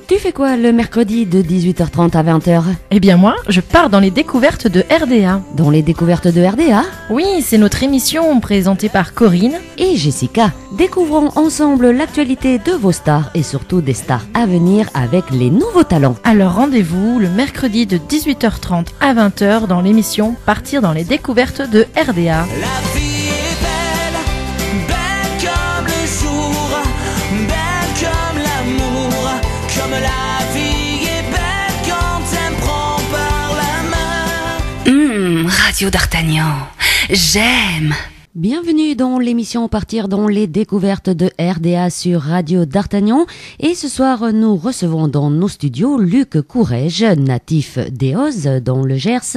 Tu fais quoi le mercredi de 18h30 à 20h? Eh bien moi, je pars dans les découvertes de RDA. Dans les découvertes de RDA? Oui, c'est notre émission présentée par Corinne et Jessica. Découvrons ensemble l'actualité de vos stars et surtout des stars à venir avec les nouveaux talents. Alors rendez-vous le mercredi de 18h30 à 20h dans l'émission Partir dans les découvertes de RDA. La vie est belle, belle comme le jour, belle comme l'amour, comme la vie est belle quand elle me prend par la main. Radio d'Artagnan, j'aime. Bienvenue dans l'émission Partir dans les découvertes de RDA sur Radio d'Artagnan. Et ce soir, nous recevons dans nos studios Luc Courrèges, natif d'Eauze dans le Gers.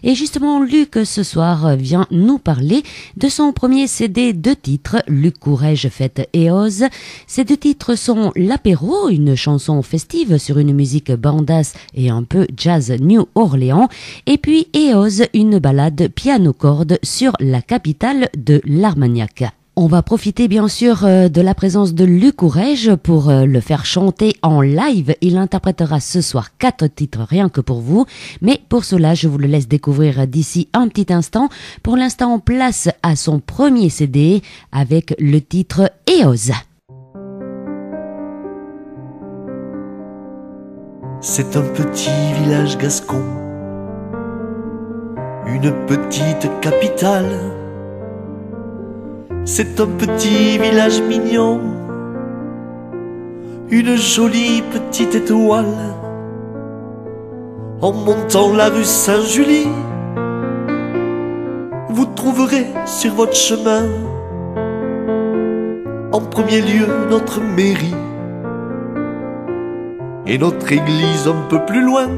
Et justement, Luc, ce soir, vient nous parler de son premier CD de titres, Luc Courrèges fête Eauze. Ces deux titres sont L'Apéro, une chanson festive sur une musique bandasse et un peu jazz New Orleans. Et puis Eauze, une ballade piano-corde sur la capitale de l'Armagnac. On va profiter bien sûr de la présence de Luc Courrèges pour le faire chanter en live. Il interprétera ce soir 4 titres rien que pour vous. Mais pour cela, je vous le laisse découvrir d'ici un petit instant. Pour l'instant, place à son premier CD avec le titre Eauze. C'est un petit village gascon, une petite capitale. C'est un petit village mignon, une jolie petite étoile. En montant la rue Saint-Julie, vous trouverez sur votre chemin en premier lieu notre mairie et notre église un peu plus loin.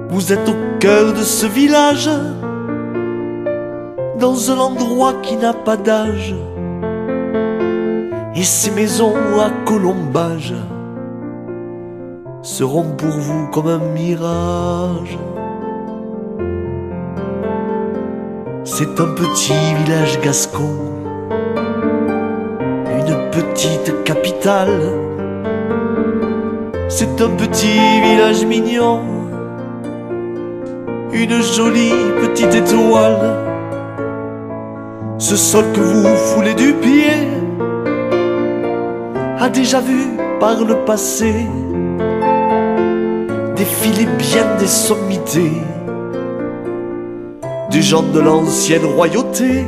Vous êtes au cœur de ce village, dans un endroit qui n'a pas d'âge, et ces maisons à colombage seront pour vous comme un mirage. C'est un petit village gascon, une petite capitale. C'est un petit village mignon, une jolie petite étoile. Ce sol que vous foulez du pied a déjà vu par le passé défiler bien des sommités, des gens de l'ancienne royauté.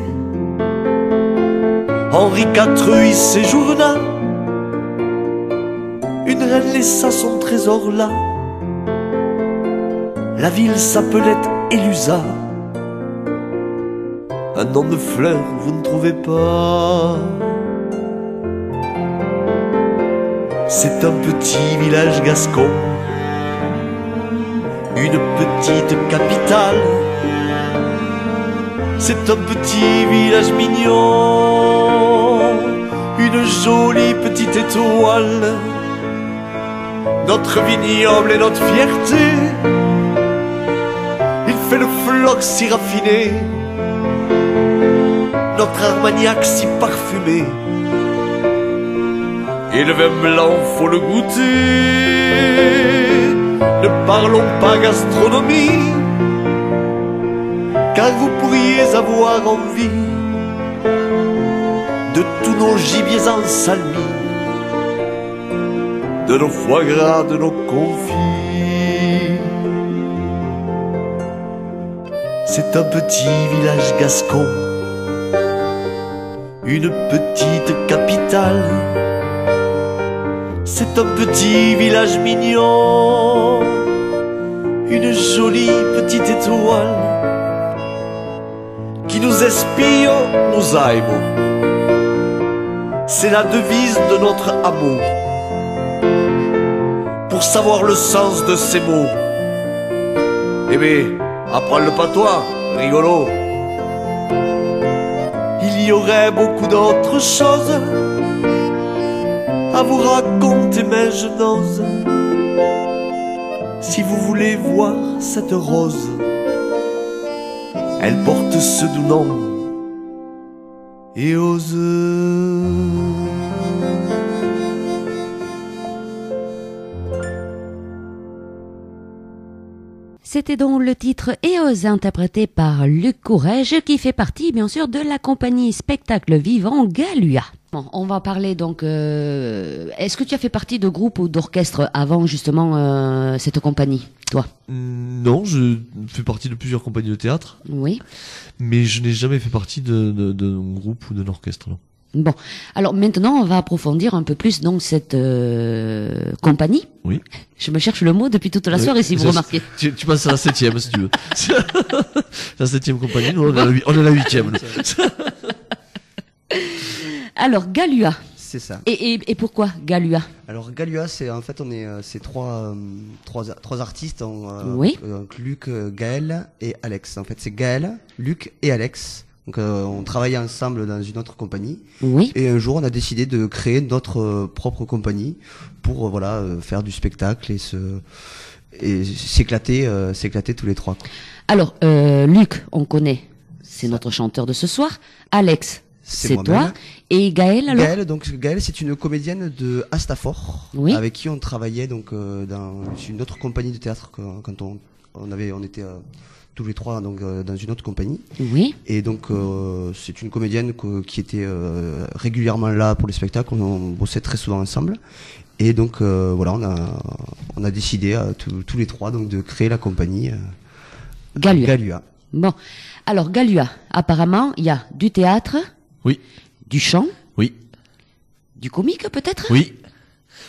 Henri IV y séjourna, une reine laissa son trésor là. La ville s'appelait Élusa. Un nom de fleur, vous ne trouvez pas. C'est un petit village gascon, une petite capitale. C'est un petit village mignon, une jolie petite étoile. Notre vignoble est notre fierté, il fait le floc si raffiné, notre Armagnac si parfumé, et le vin blanc faut le goûter. Ne parlons pas gastronomie, car vous pourriez avoir envie de tous nos gibiers en salmi, de nos foie gras, de nos confits. C'est un petit village gascon, une petite capitale. C'est un petit village mignon, une jolie petite étoile qui nous espionne, nous aimons. C'est la devise de notre amour. Pour savoir le sens de ces mots, eh bien, apprends le patois, rigolo. Il y aurait beaucoup d'autres choses à vous raconter, mais je n'ose. Si vous voulez voir cette rose, elle porte ce doux nom, Eauze. C'était donc le titre Eos interprété par Luc Courrèges qui fait partie bien sûr de la compagnie spectacle vivant Galua. Bon, on va parler donc, est-ce que tu as fait partie de groupe ou d'orchestre avant justement cette compagnie, toi? Non, je fais partie de plusieurs compagnies de théâtre, Oui. mais je n'ai jamais fait partie d'un groupe ou d'un orchestre, non. Bon, alors maintenant on va approfondir un peu plus donc cette compagnie. Oui. Je me cherche le mot depuis toute la Oui. soirée si vous remarquez. Tu passes à la 7e si tu veux. La 7e compagnie, nous on est la 8e. nous. Alors Galua. C'est ça. Et pourquoi Galua? Alors Galua, c'est en fait c'est trois artistes, Oui. donc Luc, Gaël et Alex. En fait, c'est Gaël, Luc et Alex. Donc on travaillait ensemble dans une autre compagnie. Oui. Et un jour, on a décidé de créer notre propre compagnie pour faire du spectacle et s'éclater tous les trois, quoi. Alors Luc, on connaît, c'est notre chanteur de ce soir. Alex, c'est moi-même. toi. Et Gaël alors? Gaël, c'est une comédienne de Astafort, Oui. avec qui on travaillait donc dans une autre compagnie de théâtre quand on était tous les trois donc dans une autre compagnie. Oui. Et donc c'est une comédienne qui était régulièrement là pour les spectacles. On bossait très souvent ensemble. Et donc voilà, on a décidé tous les trois donc de créer la compagnie Galua. Bon, alors Galua, apparemment, il y a du théâtre, Oui, du chant, oui, du comique peut-être? oui.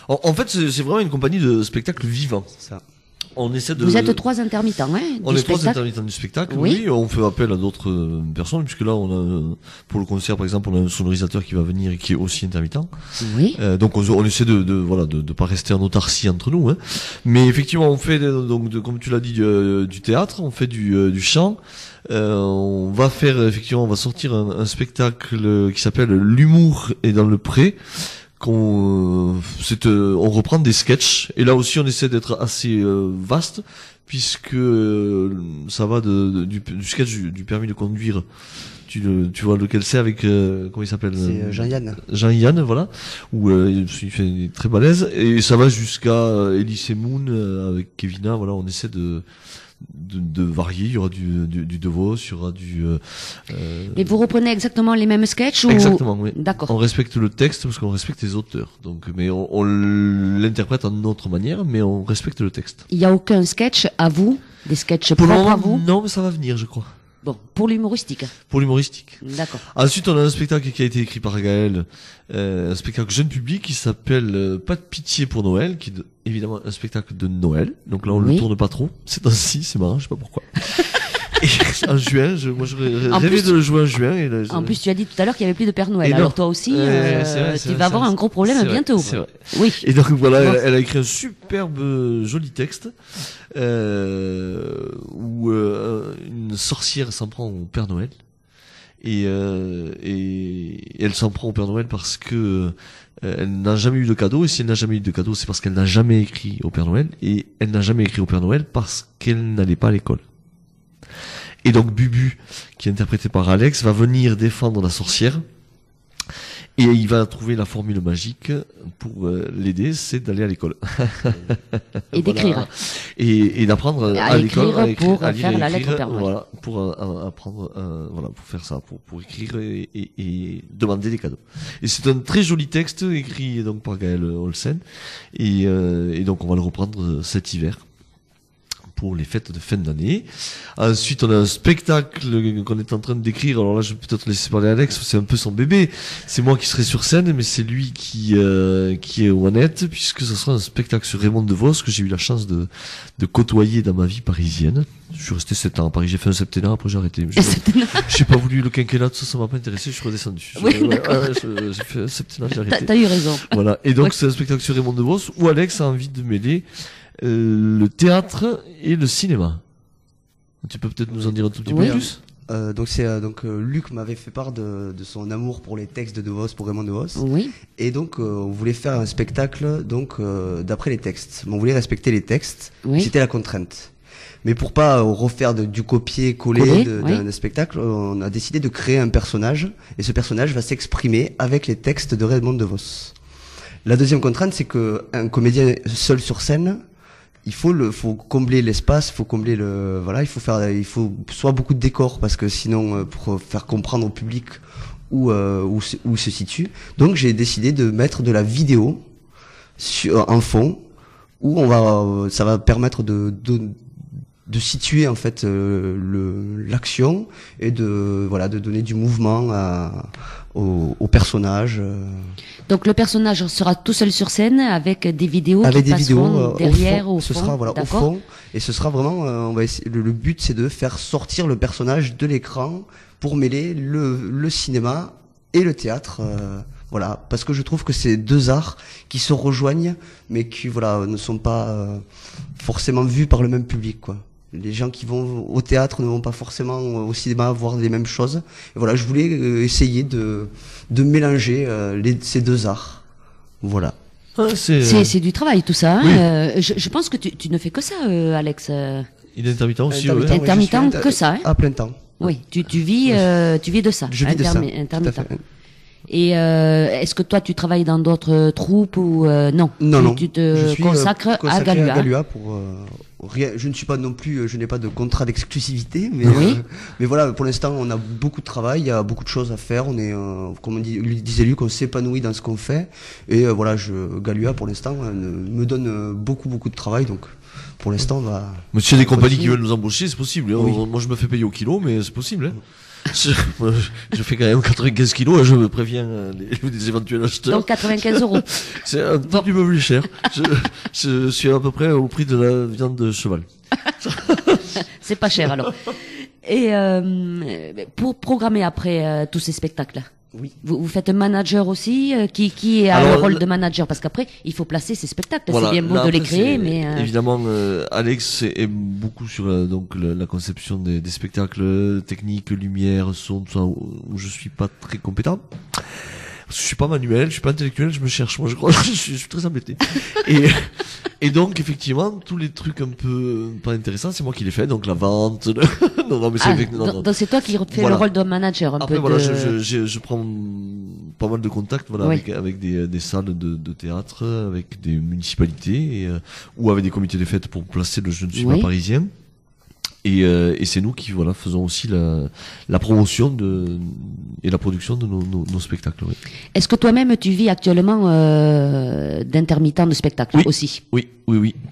En fait, c'est vraiment une compagnie de spectacle vivant. Ça. On essaie de. Vous êtes trois intermittents, hein? On du est trois spectacle. intermittents du spectacle, Oui. oui. On fait appel à d'autres personnes, puisque là, on a, pour le concert, par exemple, on a un sonorisateur qui va venir et qui est aussi intermittent. Oui. Donc on essaie de pas rester en autarcie entre nous, hein. Mais effectivement, on fait comme tu l'as dit, du théâtre, on fait du chant. On va sortir un spectacle qui s'appelle L'humour est dans le pré. On reprend des sketchs, et là aussi on essaie d'être assez vaste, puisque ça va du sketch du permis de conduire. Tu vois lequel c'est, avec comment il s'appelle, C'est Jean-Yann. Jean-Yann, voilà, où il fait des très balèze, et ça va jusqu'à Elise Moon avec Kevina. Voilà, on essaie de varier. Il y aura du De Vos, il y aura Et vous reprenez exactement les mêmes sketchs ou... Exactement, oui. D'accord. On respecte le texte parce qu'on respecte les auteurs. Donc, mais on l'interprète en autre manière, mais on respecte le texte. Il n'y a aucun sketch à vous? Des sketchs Pour le propres à moment, vous? non, mais ça va venir, je crois. Bon, pour l'humoristique. Pour l'humoristique. D'accord. Ensuite, on a un spectacle qui a été écrit par Gaël, un spectacle jeune public qui s'appelle Pas de pitié pour Noël, qui est évidemment un spectacle de Noël. Donc là, on Oui. le tourne pas trop. C'est ainsi, c'est marrant, je sais pas pourquoi. Et en juin, moi j'aurais En rêvé plus, de le jouer en juin. Et là, En plus, tu as dit tout à l'heure qu'il n'y avait plus de Père Noël. Et non. Alors toi aussi, C'est vrai, tu vas avoir un gros problème c'est vrai, bientôt. c'est vrai. Oui. Et donc voilà, Bon. elle a écrit un superbe joli texte où une sorcière s'en prend au Père Noël, et elle s'en prend au Père Noël parce que elle n'a jamais eu de cadeau, et si elle n'a jamais eu de cadeau, c'est parce qu'elle n'a jamais écrit au Père Noël, et elle n'a jamais écrit au Père Noël parce qu'elle n'allait pas à l'école. Et donc Bubu, qui est interprété par Alex, va venir défendre la sorcière. Et il va trouver la formule magique pour l'aider, c'est d'aller à l'école. Et d'écrire. Et d'apprendre À à l'école écrire pour à lire faire et la écrire, lettre au Père Noël. voilà, pour apprendre, voilà, pour faire ça, pour écrire et demander des cadeaux. Et c'est un très joli texte écrit donc par Gaël Olsen, et donc on va le reprendre cet hiver pour les fêtes de fin d'année. Ensuite, on a un spectacle qu'on est en train d'écrire. Alors là, je vais peut-être laisser parler Alex, c'est un peu son bébé. C'est moi qui serai sur scène, mais c'est lui qui est aux manettes, puisque ce sera un spectacle sur Raymond DeVos que j'ai eu la chance de côtoyer dans ma vie parisienne. Je suis resté 7 ans à Paris, j'ai fait un septennat, après j'ai arrêté. J'ai pas voulu le quinquennat, tout ça, ça m'a pas intéressé, je suis redescendu. Oui, d'accord. J'ai fait un septennat, j'ai arrêté. T'as eu raison. Voilà. Et donc, Ouais. c'est un spectacle sur Raymond DeVos où Alex a envie de mêler le théâtre et le cinéma. Tu peux peut-être nous en dire un tout petit Oui. peu plus? Donc Luc m'avait fait part de son amour pour les textes de DeVos, pour Raymond DeVos. Oui. Et donc on voulait faire un spectacle donc d'après les textes. Mais on voulait respecter les textes. Oui. C'était la contrainte. Mais pour pas refaire du copier-coller Coller, d'un spectacle, on a décidé de créer un personnage. Et ce personnage va s'exprimer avec les textes de Raymond DeVos. La deuxième contrainte, c'est que un comédien seul sur scène faut combler l'espace, faut combler il faut soit beaucoup de décors parce que sinon pour faire comprendre au public où se situe. Donc j'ai décidé de mettre de la vidéo en fond où ça va permettre de situer en fait l'action et de donner du mouvement au personnage. Donc le personnage sera tout seul sur scène avec des vidéos avec qui des vidéos passeront derrière au fond. Ce sera au D'accord. fond et ce sera vraiment on va essayer, le but c'est de faire sortir le personnage de l'écran pour mêler le cinéma et le théâtre. Parce que je trouve que c'est deux arts qui se rejoignent, mais qui ne sont pas forcément vus par le même public, quoi. Les gens qui vont au théâtre ne vont pas forcément au cinéma voir les mêmes choses. Et voilà, je voulais essayer de mélanger ces deux arts. Voilà. C'est du travail tout ça. Oui. Je pense que tu ne fais que ça, Alex. Il est intermittent aussi. Intermittent, ouais. Intermittent que ça. À plein temps. Oui, tu vis de ça. Je vis de ça. Intermittent. Tout à fait. Et est-ce que toi tu travailles dans d'autres troupes ou non? Non. Tu te Je suis consacres à consacré Galua. à Galua pour rien. Je ne suis pas non plus, je n'ai pas de contrat d'exclusivité, mais Oui. Mais voilà, pour l'instant, on a beaucoup de travail, il y a beaucoup de choses à faire. On est, comme disait Luc, on s'épanouit dans ce qu'on fait. Et Galua pour l'instant me donne beaucoup de travail, donc. Pour l'instant, on va. Mais s'il y a des compagnies qui continuer. veulent nous embaucher, c'est possible. Hein. Oui. Moi, je me fais payer au kilo, mais c'est possible. Hein. Je fais quand même 95 kilos et je me préviens des éventuels acheteurs. Donc 95 €. C'est un peu du meuble cher. Je suis à peu près au prix de la viande de cheval. C'est pas cher alors. Et pour programmer après tous ces spectacles, Oui. vous faites un manager aussi qui a Alors, le rôle de manager parce qu'après il faut placer ces spectacles. Voilà, C'est bien beau là, de les après, créer, c'est- mais évidemment, Alex est beaucoup sur la conception des spectacles, technique, lumière, son, tout ça, où je suis pas très compétent. Parce que je suis pas manuel, je suis pas intellectuel, je me cherche, moi je crois, je suis très embêté. Et donc effectivement, tous les trucs un peu pas intéressants, c'est moi qui les fais, donc la vente. non, mais c'est non. donc c'est toi qui fais Voilà. le rôle de manager un Après peu voilà, de... je prends pas mal de contacts Oui. avec des salles de théâtre, avec des municipalités ou avec des comités des fêtes pour placer le Je ne suis Oui. pas parisien. Et c'est nous qui faisons aussi la promotion et la production de nos spectacles. Oui. Est-ce que toi-même tu vis actuellement d'intermittent de spectacle Oui. aussi? Oui.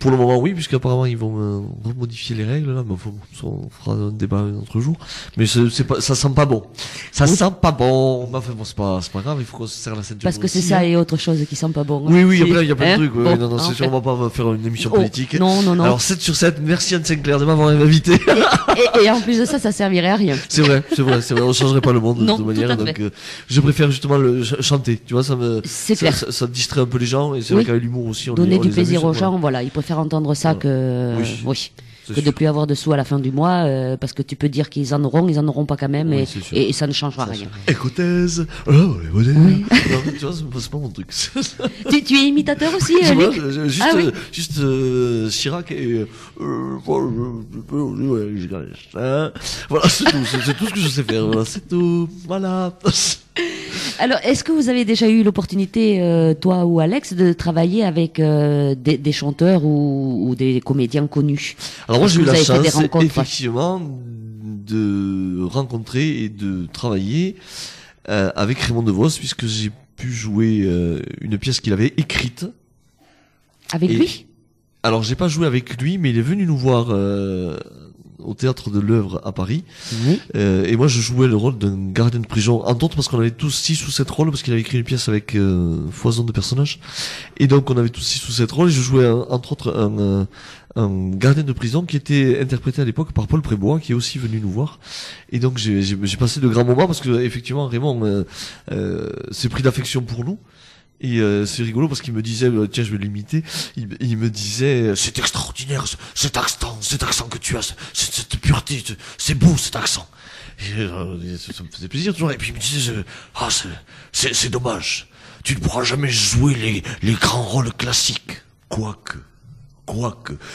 Pour le moment, oui, puisqu'apparemment ils vont remodifier les règles là. Mais on fera un débat un autre jour. Mais c'est pas, ça sent pas bon. Ça sent pas bon. Mais enfin bon, c'est pas grave. Il faut qu'on se serre la ceinture. Parce que c'est aussi, ça hein. et autre chose qui sont pas bons. Oui, Si. après, il y a plein Hein? de trucs. Oui, Bon, non, c'est en sûr, fait. on va pas faire une émission Oh, politique. non. Alors, 7 sur 7, merci Anne Sinclair de m'avoir invité. Et en plus de ça, ça servirait à rien. C'est vrai, on changerait pas le monde Non, de toute tout manière. à fait. Donc, je préfère justement chanter. Tu vois, C'est clair. ça distrait un peu les gens et c'est Oui. vrai qu'avec l'humour aussi, Donner on du les plaisir amuse, aux quoi. gens, voilà, ils préfèrent entendre ça Voilà. que C'est de sûr. plus avoir de sous à la fin du mois, parce que tu peux dire qu'ils en auront pas quand même, Oui, et, c'est sûr. et ça ne changera rien. Écoutez, oh, les modèles. Oui. Non, mais tu vois, c'est pas mon truc. Tu es imitateur aussi, Tu vois, Luc? juste, Ah oui. Chirac et voilà, c'est tout, c'est tout ce que je sais faire. Voilà, c'est tout. Voilà. Alors, est-ce que vous avez déjà eu l'opportunité, toi ou Alex, de travailler avec des chanteurs ou des comédiens connus? Alors moi Est-ce j'ai eu que vous la avez fait des chance rencontres? effectivement de rencontrer et de travailler avec Raymond DeVos puisque j'ai pu jouer une pièce qu'il avait écrite. Avec Et- lui? Alors j'ai pas joué avec lui mais il est venu nous voir au théâtre de l'œuvre à Paris. Oui. Et moi je jouais le rôle d'un gardien de prison, entre autres parce qu'on avait tous 6 ou 7 rôles, parce qu'il avait écrit une pièce avec foison de personnages. Et donc on avait tous 6 ou 7 rôles, et je jouais entre autres un gardien de prison qui était interprété à l'époque par Paul Prébois, qui est aussi venu nous voir. Et donc j'ai passé de grands moments, parce que effectivement Raymond s'est pris d'affection pour nous. Et c'est rigolo parce qu'il me disait, tiens, je vais l'imiter. Il me disait, c'est extraordinaire cet accent que tu as, cette pureté, c'est beau cet accent. Et, ça me faisait plaisir toujours. Et puis il me disait, c'est dommage, tu ne pourras jamais jouer les grands rôles classiques. Quoique,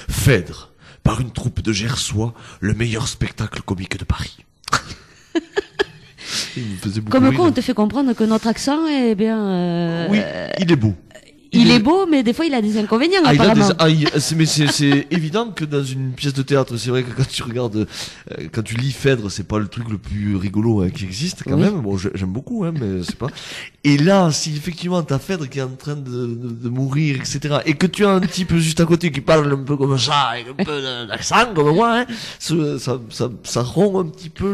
Phèdre, par une troupe de Gersois, le meilleur spectacle comique de Paris. Il me faisait beaucoup Comme rire. quoi, on te fait comprendre que notre accent, eh bien, Oui, il est beau. il est beau, mais des fois il a des inconvénients Ah, apparemment. mais c'est évident que dans une pièce de théâtre, c'est vrai que quand tu regardes, quand tu lis Phèdre, c'est pas le truc le plus rigolo qui existe quand Oui. même. Bon, j'aime beaucoup, mais c'est pas. Et là, si effectivement t'as Phèdre qui est en train de mourir, etc., et que tu as un type juste à côté qui parle un peu comme ça, avec un peu d'accent comme moi, ça rompt un petit peu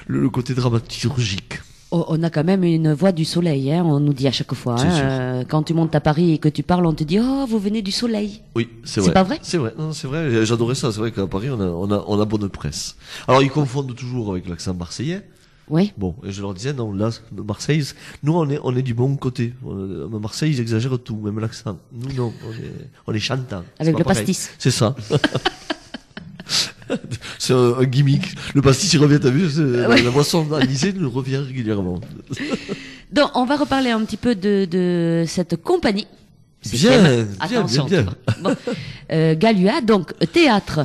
le côté dramaturgique. Oh, on a quand même une voix du soleil, hein, on nous dit à chaque fois. C'est Hein, quand tu montes à Paris et que tu parles, on te dit oh vous venez du soleil. Oui, c'est C'est vrai. pas vrai? C'est vrai, non, c'est vrai. J'adorais ça. C'est vrai qu'à Paris, on a bonne presse. Alors, ils confondent toujours avec l'accent marseillais. Oui. Bon, et je leur disais, non, là, Marseille, nous, on est du bon côté. À Marseille, ils exagèrent tout, même l'accent. Nous, non, on est chantant. C'est Avec pas le pareil. pastis. C'est ça. C'est un gimmick. Le pastis, il revient, t'as vu, la boisson analysée nous revient régulièrement. Donc on va reparler un petit peu de cette compagnie. Bien, bien, Attention. bien. tu vois. Bon. Galua, donc théâtre,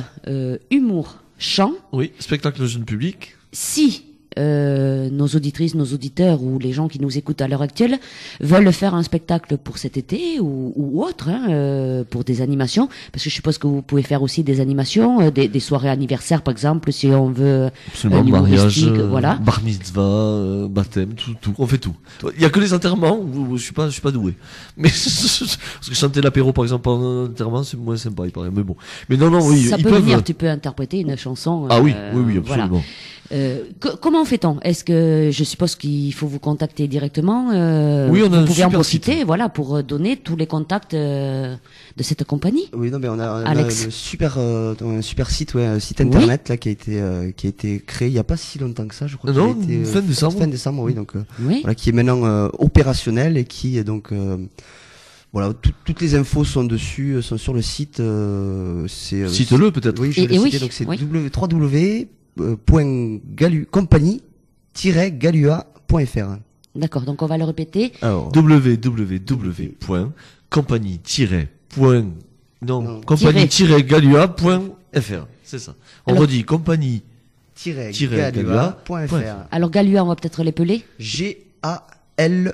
humour, chant. Oui, spectacle jeune public. Si nos auditrices, nos auditeurs ou les gens qui nous écoutent à l'heure actuelle veulent faire un spectacle pour cet été ou autre, hein, pour des animations, parce que je suppose que vous pouvez faire aussi des animations, des soirées anniversaires par exemple, si on veut Absolument, un mariage, humoristique, voilà. bar mitzvah, baptême, tout, on fait tout. Il y a que les enterrements où je suis pas doué. Mais parce que chanter l'apéro par exemple en enterrement, c'est moins sympa, il paraît. Mais bon. Mais non, oui, Ça ils peut peuvent. venir, tu peux interpréter une chanson. Ah oui, voilà. absolument. Comment fait-on? Est-ce que je suppose qu'il faut vous contacter directement? Oui, on a vous un pouvez en super profiter, site. voilà, pour donner tous les contacts de cette compagnie. Oui, non, mais on a Alex. un super site, ouais, un site internet là qui a été créé il y a pas si longtemps que ça, je crois. Non, qu'il a été, fin décembre. Fin décembre, oui, donc Oui. voilà, qui est maintenant opérationnel et qui est donc voilà, toutes les infos sont dessus, sont sur le site. C'est Cite-le peut-être. Oui, je vais Et le oui, citer, donc c'est oui. www.compagnie-galua.fr. D'accord, donc on va le répéter. Alors, www.compagnie-galua.fr. C'est ça. On Alors- redit compagnie. galua.fr. Alors Galua, on va peut-être l'épeler. G-A-L-U-A.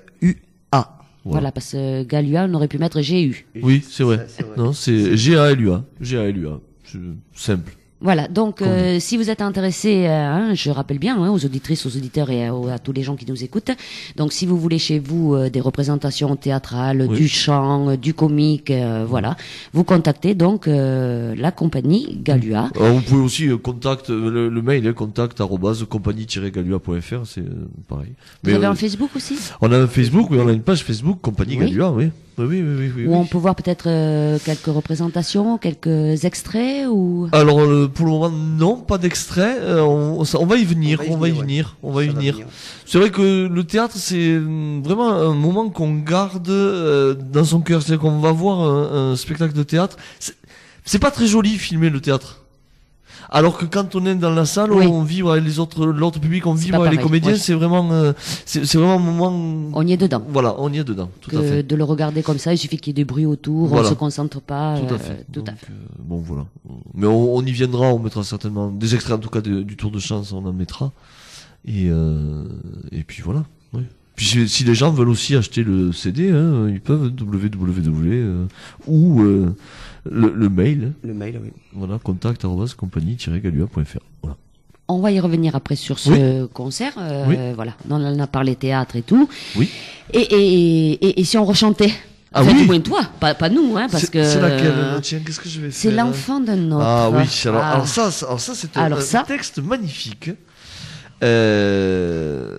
Voilà, parce que Galua, on aurait pu mettre GU. Oui, c'est vrai. C'est vrai. Non, c'est G-A-L-U-A. G-A-L-U-A. C'est simple. Voilà, donc si vous êtes intéressé, hein, je rappelle bien hein, aux auditrices, aux auditeurs et à tous les gens qui nous écoutent, donc si vous voulez chez vous des représentations théâtrales, Oui. du chant, du comique, voilà, vous contactez donc la compagnie Galua. Alors, vous pouvez aussi le mail est contact@compagnie-galua.fr, c'est pareil. Vous avez un Facebook aussi on a un Facebook, oui, on a une page Facebook Compagnie Oui. Galua, oui. Oui. où on peut voir peut-être quelques représentations, quelques extraits ou Alors pour le moment non, pas d'extrait. On va y venir, Ça va venir. C'est vrai que le théâtre c'est vraiment un moment qu'on garde dans son cœur. C'est-à-dire qu'on va voir un spectacle de théâtre. C'est pas très joli filmer le théâtre. Alors que quand on est dans la salle, Oui. on vibre avec l'autre public, on C'est vibre pas avec les pareil, comédiens. ouais. C'est vraiment, c'est vraiment un moment. on y est dedans. Voilà, on y est dedans. Tout à Que fait. de le regarder comme ça, il suffit qu'il y ait du bruit autour, Voilà. on se concentre pas. Tout à fait. Tout à Donc, fait. bon, voilà. Mais on y viendra, on mettra certainement des extraits, en tout cas, du tour de chance, on en mettra. Et puis voilà. Ouais. Puis si les gens veulent aussi acheter le CD, hein, ils peuvent ou le mail, Le mail, oui. voilà, contact@compagnie-galua.fr. Voilà. On va y revenir après sur ce concert. Oui. Voilà, on en a parlé théâtre et tout. Oui. Et si on rechantait Ah enfin, oui. du moins toi, pas nous, hein, parce que C'est laquelle tiens, qu'est-ce que je vais c'est faire l'enfant d'un autre. Ah oui, alors, Ah. alors ça c'est Alors un ça. texte magnifique.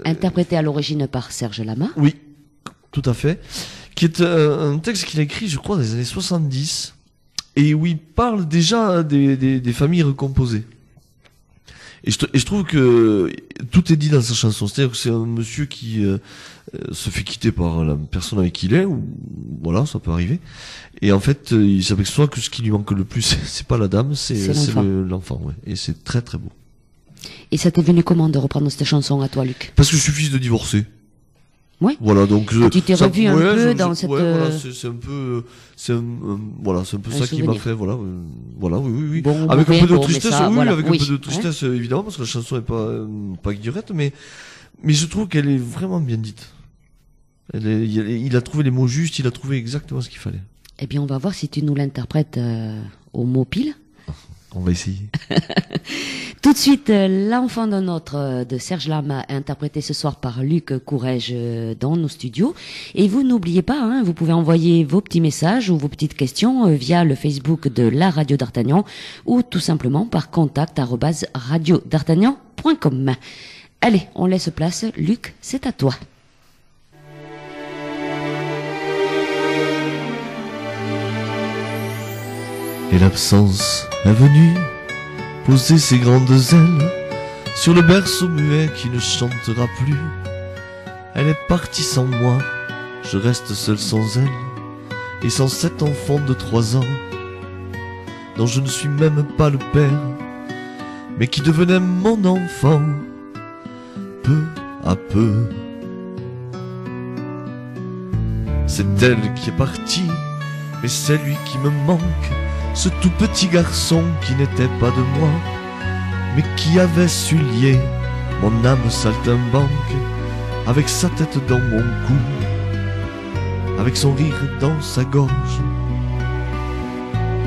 Interprété à l'origine par Serge Lama. Oui, tout à fait. Qui est un texte qu'il a écrit, je crois, dans les années 70, et où il parle déjà des familles recomposées. Et je trouve que tout est dit dans sa chanson. C'est-à-dire que c'est un monsieur qui se fait quitter par la personne avec qui il est, ou voilà, ça peut arriver. Et en fait, il s'aperçoit que ce qui lui manque le plus, c'est pas la dame, c'est l'enfant. l'enfant. Ouais. Et c'est très très beau. Et ça t'est venu comment de reprendre cette chanson à toi, Luc? Parce que je suis fils de divorcé. Oui. Voilà, donc Tu t'es revu un peu dans cette, voilà, c'est un peu, voilà, c'est un peu un ça qui m'a souvenir. fait, voilà, voilà, oui. Bon ou Avec mauvais, un peu de bon, mais tristesse, ça, oui, voilà, avec oui. un peu de tristesse, évidemment, parce que la chanson est pas guillerette, mais je trouve qu'elle est vraiment bien dite. Il a trouvé les mots justes, il a trouvé exactement ce qu'il fallait. Eh bien, on va voir si tu nous l'interprètes au mot pile. On va essayer. Tout de suite, l'enfant d'un autre de Serge Lama, interprété ce soir par Luc Courrèges dans nos studios. Et vous n'oubliez pas, hein, vous pouvez envoyer vos petits messages ou vos petites questions via le Facebook de la Radio d'Artagnan ou tout simplement par contact@radiodartagnan.com. Allez, on laisse place. Luc, c'est à toi. Et l'absence est venue poser ses grandes ailes sur le berceau muet qui ne chantera plus. Elle est partie sans moi, je reste seul sans elle, et sans cet enfant de 3 ans, dont je ne suis même pas le père, mais qui devenait mon enfant, peu à peu. C'est elle qui est partie, mais c'est lui qui me manque, ce tout petit garçon qui n'était pas de moi, mais qui avait su lier mon âme saltimbanque avec sa tête dans mon cou, avec son rire dans sa gorge.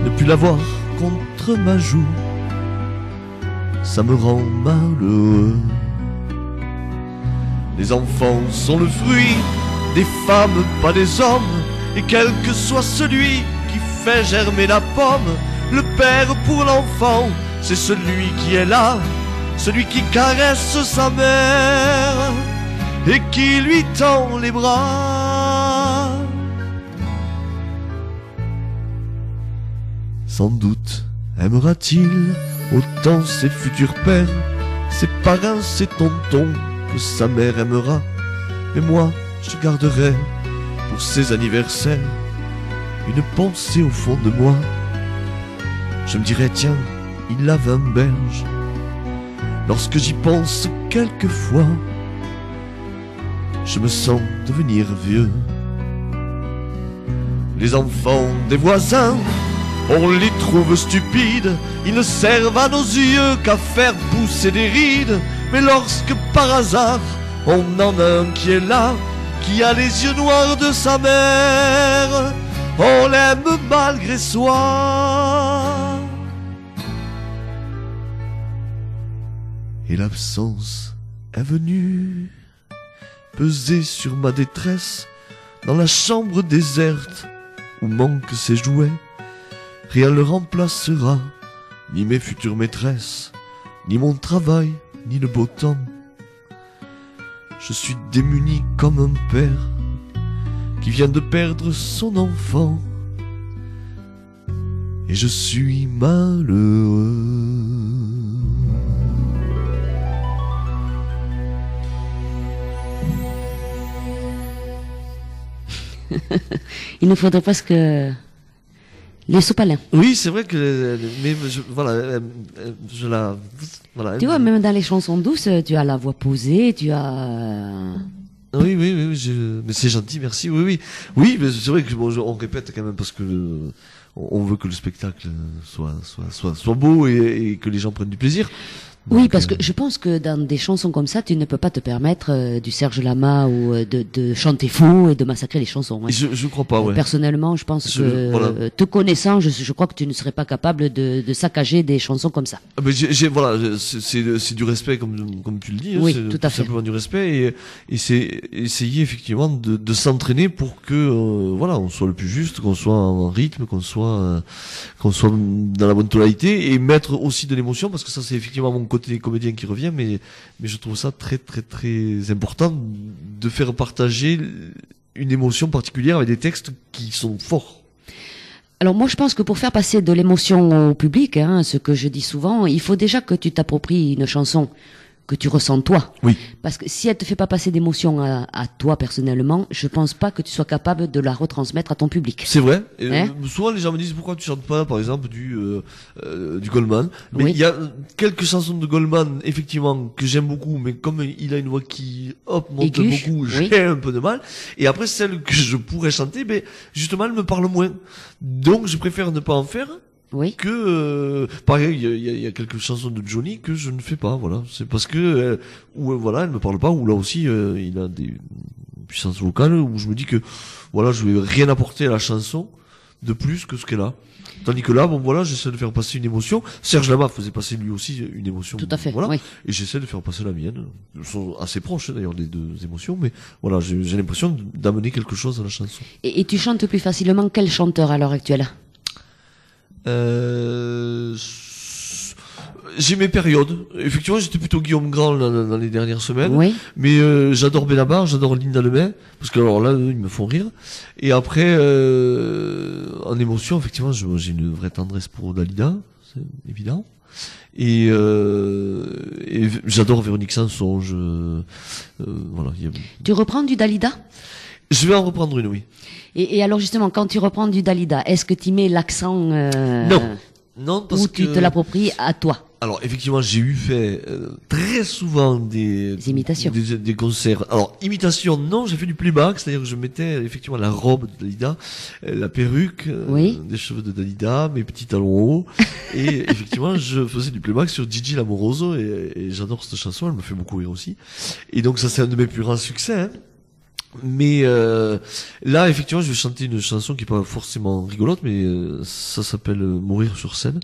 Ne plus l'avoir contre ma joue, ça me rend malheureux. Les enfants sont le fruit des femmes, pas des hommes, et quel que soit celui qui fait germer la pomme, le père pour l'enfant, c'est celui qui est là, celui qui caresse sa mère et qui lui tend les bras. Sans doute aimera-t-il autant ses futurs pères, ses parrains, ses tontons, que sa mère aimera. Mais moi, je garderai pour ses anniversaires une pensée au fond de moi. Je me dirais, tiens, il avait un berge. Lorsque j'y pense quelquefois, je me sens devenir vieux. Les enfants des voisins, on les trouve stupides, ils ne servent à nos yeux qu'à faire pousser des rides. Mais lorsque par hasard, on en a un qui est là, qui a les yeux noirs de sa mère, on l'aime malgré soi. Et l'absence est venue peser sur ma détresse dans la chambre déserte où manquent ses jouets. Rien ne remplacera, ni mes futures maîtresses, ni mon travail, ni le beau temps. Je suis démuni comme un père qui vient de perdre son enfant, et je suis malheureux. Il nous faudrait presque les sopalins. Oui, c'est vrai que, mais voilà, Tu vois, même dans les chansons douces, tu as la voix posée, tu as... Oui, mais c'est gentil, merci, oui. Oui, mais c'est vrai que on répète quand même parce que on veut que le spectacle soit beau et que les gens prennent du plaisir. Oui, Donc, parce que je pense que dans des chansons comme ça, tu ne peux pas te permettre du Serge Lama ou de chanter faux et de massacrer les chansons. Hein. Je crois pas, ouais. Personnellement, je pense que, voilà. te connaissant, je crois que tu ne serais pas capable de saccager des chansons comme ça. Ah ben voilà, c'est du respect comme tu le dis. Oui, c'est tout à fait. simplement du respect et c'est essayer effectivement de s'entraîner pour que voilà, on soit le plus juste, qu'on soit en rythme, qu'on soit dans la bonne tonalité et mettre aussi de l'émotion parce que ça c'est effectivement mon côté comédien qui revient, mais je trouve ça très très très important de faire partager une émotion particulière avec des textes qui sont forts. Alors moi je pense que pour faire passer de l'émotion au public, hein, ce que je dis souvent, il faut déjà que tu t'appropries une chanson que tu ressens toi. Oui. Parce que si elle te fait pas passer d'émotion à toi personnellement, je pense pas que tu sois capable de la retransmettre à ton public. C'est vrai. Hein Souvent les gens me disent pourquoi tu chantes pas par exemple du Goldman. Mais Oui. il y a quelques chansons de Goldman effectivement que j'aime beaucoup, mais comme il a une voix qui monte Aiguë, beaucoup, oui. j'ai un peu de mal. Et après celle que je pourrais chanter, ben justement elle me parle moins. Donc je préfère ne pas en faire. Oui. Que pareil, il y a quelques chansons de Johnny que je ne fais pas, voilà. C'est parce que voilà, elle me parle pas. Ou là aussi, il a puissance vocale, où je me dis que voilà, je vais rien apporter à la chanson de plus que ce qu'elle a. Tandis que là, bon voilà, j'essaie de faire passer une émotion. Serge Lama faisait passer lui aussi une émotion. Tout à fait, Voilà. oui. Et j'essaie de faire passer la mienne. Ils sont assez proches d'ailleurs les deux émotions, mais voilà, j'ai l'impression d'amener quelque chose à la chanson. Et tu chantes plus facilement quel chanteur à l'heure actuelle? J'ai mes périodes. Effectivement, j'étais plutôt Guillaume Grand dans les dernières semaines. Oui. Mais j'adore Benabar, j'adore Linda Lemay, parce que alors là, eux, ils me font rire. Et après, en émotion, effectivement, j'ai une vraie tendresse pour Dalida, c'est évident. Et j'adore Véronique Sanson. Voilà. Tu reprends du Dalida? Je vais en reprendre une, oui. Et alors justement, quand tu reprends du Dalida, est-ce que tu mets l'accent Non, parce ou que tu te l'appropries à toi? Alors effectivement, j'ai eu fait très souvent des imitations, des concerts. Alors imitation, non, j'ai fait du playback, c'est-à-dire que je mettais effectivement la robe de Dalida, la perruque, des cheveux de Dalida, mes petits talons hauts, et effectivement, je faisais du playback sur Gigi Lamoroso, et j'adore cette chanson, elle me fait beaucoup rire aussi. Et donc ça, c'est un de mes plus grands succès. Hein. Mais là, effectivement, je vais chanter une chanson qui est pas forcément rigolote, mais ça s'appelle Mourir sur scène.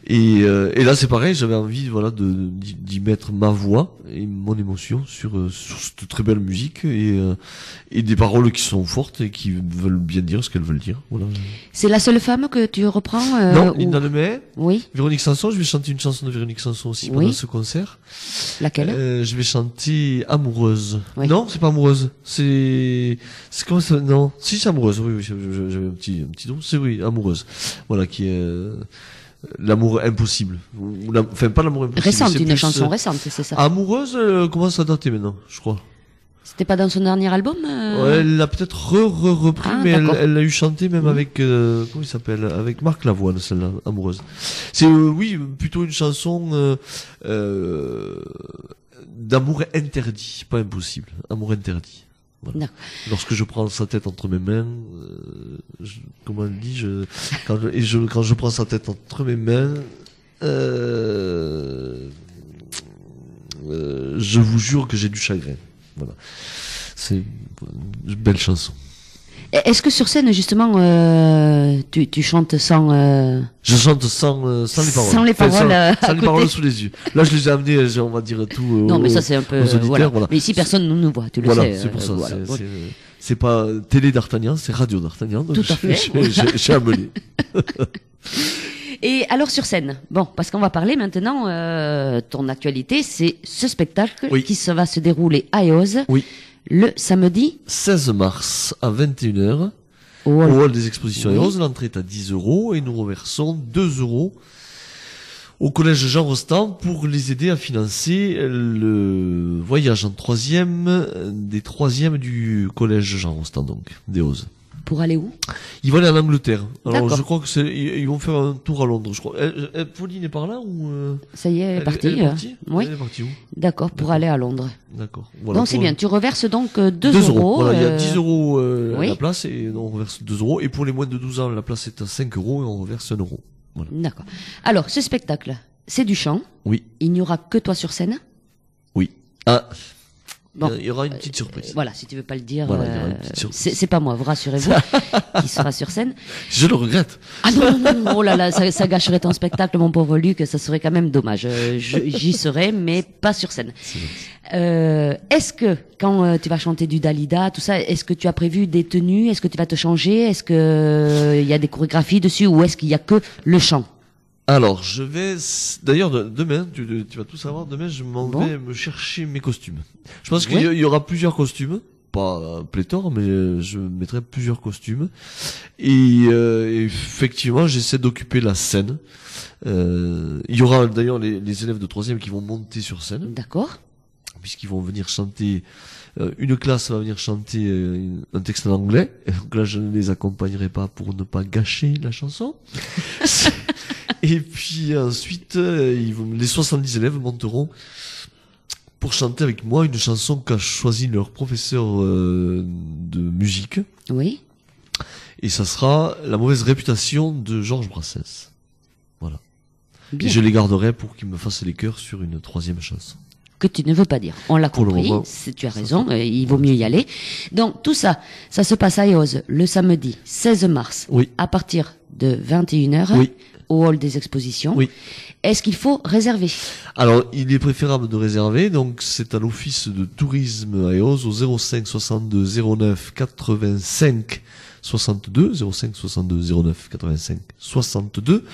Et là, c'est pareil, j'avais envie, voilà, d'y mettre ma voix et mon émotion sur cette très belle musique et des paroles qui sont fortes et qui veulent bien dire ce qu'elles veulent dire. Voilà. C'est la seule femme que tu reprends Non, Linda Lemay. Oui. Véronique Sanson, je vais chanter une chanson de Véronique Sanson aussi pendant ce concert. Laquelle Je vais chanter Amoureuse. Oui. Non, c'est pas Amoureuse. C'est comment ça? Non, si c'est Amoureuse. Oui, j'avais un petit doute. C'est oui, Amoureuse. Voilà, qui est l'amour impossible. Enfin, pas l'amour impossible. Récente, une plus, chanson récente, c'est ça. Amoureuse commence à dater maintenant, je crois. C'était pas dans son dernier album Ouais, elle l'a peut-être repris, mais elle l'a eu chanté même avec comment il s'appelle, avec Marc Lavoine, celle-là, Amoureuse. C'est oui, plutôt une chanson d'amour interdit, pas impossible, amour interdit. Voilà. Lorsque je prends sa tête entre mes mains, comment elle dit, quand je prends sa tête entre mes mains, je vous jure que j'ai du chagrin. Voilà. C'est une belle chanson. Est-ce que sur scène, justement, tu chantes sans... Je chante sans les paroles. Sans les paroles, sans les paroles sous les yeux. là, je les ai amenés, on va dire tout. Non, mais ça, c'est un peu... auditeurs, voilà. Mais ici, personne ne nous voit, tu le sais. C'est pour ça. Voilà. C'est pas télé d'Artagnan, c'est radio d'Artagnan. Tout à fait. J'ai amené. Et alors sur scène, bon, parce qu'on va parler maintenant, ton actualité, c'est ce spectacle qui va se dérouler à Eauze. Oui. Le samedi 16 mars à 21h au hall des expositions Eauze. L'entrée est à 10 € et nous reversons 2 € au collège Jean Rostand pour les aider à financer le voyage en troisième des troisièmes du collège Jean Rostand, donc d'Eauze. Pour aller où? Ils vont aller en Angleterre. Alors je crois que ils vont faire un tour à Londres, je crois. Pauline est par là ou Ça y est, elle est partie. Elle est partie. Oui. Elle est partie où? D'accord, pour aller à Londres. D'accord. Voilà, donc c'est bien, tu reverses donc 2 €. Voilà, il y a 10 € la place et on reverse 2 €. Et pour les moins de 12 ans, la place est à 5 € et on reverse 1 €. Voilà. D'accord. Alors, ce spectacle, c'est du chant. Oui. Il n'y aura que toi sur scène. Oui. Ah. Bon, il y aura une petite surprise. Voilà, si tu veux pas le dire, voilà, il y aura une petite surprise. C'est pas moi, vous rassurez-vous, qui sera sur scène. Je le regrette. Ah non, oh là là, ça gâcherait ton spectacle, mon pauvre Luc, ça serait quand même dommage. J'y serais, mais pas sur scène. Est-ce que, quand tu vas chanter du Dalida, tout ça, est-ce que tu as prévu des tenues? Est-ce que tu vas te changer? Est-ce que il y a des chorégraphies dessus? Ou est-ce qu'il y a que le chant? Alors, je vais... D'ailleurs, demain, tu vas tout savoir, demain, je m'en vais me chercher mes costumes. Je pense qu'il y aura plusieurs costumes, pas pléthore, mais je mettrai plusieurs costumes. Et effectivement, j'essaie d'occuper la scène. Il y aura d'ailleurs les élèves de 3e qui vont monter sur scène. D'accord. Puisqu'ils vont venir chanter... une classe va venir chanter un texte en anglais. Donc là, je ne les accompagnerai pas pour ne pas gâcher la chanson. Et puis ensuite, les 70 élèves monteront pour chanter avec moi une chanson qu'a choisi leur professeur de musique. Oui. Et ça sera La mauvaise réputation de Georges Brassens. Voilà. Bien. Et je les garderai pour qu'ils me fassent les chœurs sur une 3e chanson. que tu ne veux pas dire. On l'a Pour le compris, moment, tu as raison, il vaut mieux y aller. Donc tout ça, ça se passe à Eauze le samedi 16 mars, Oui. à partir de 21h, Oui. au hall des expositions. Oui. Est-ce qu'il faut réserver? Alors, il est préférable de réserver, donc c'est à l'office de tourisme à Eauze au 05 62 09 85 62, 05 62 09 85 62.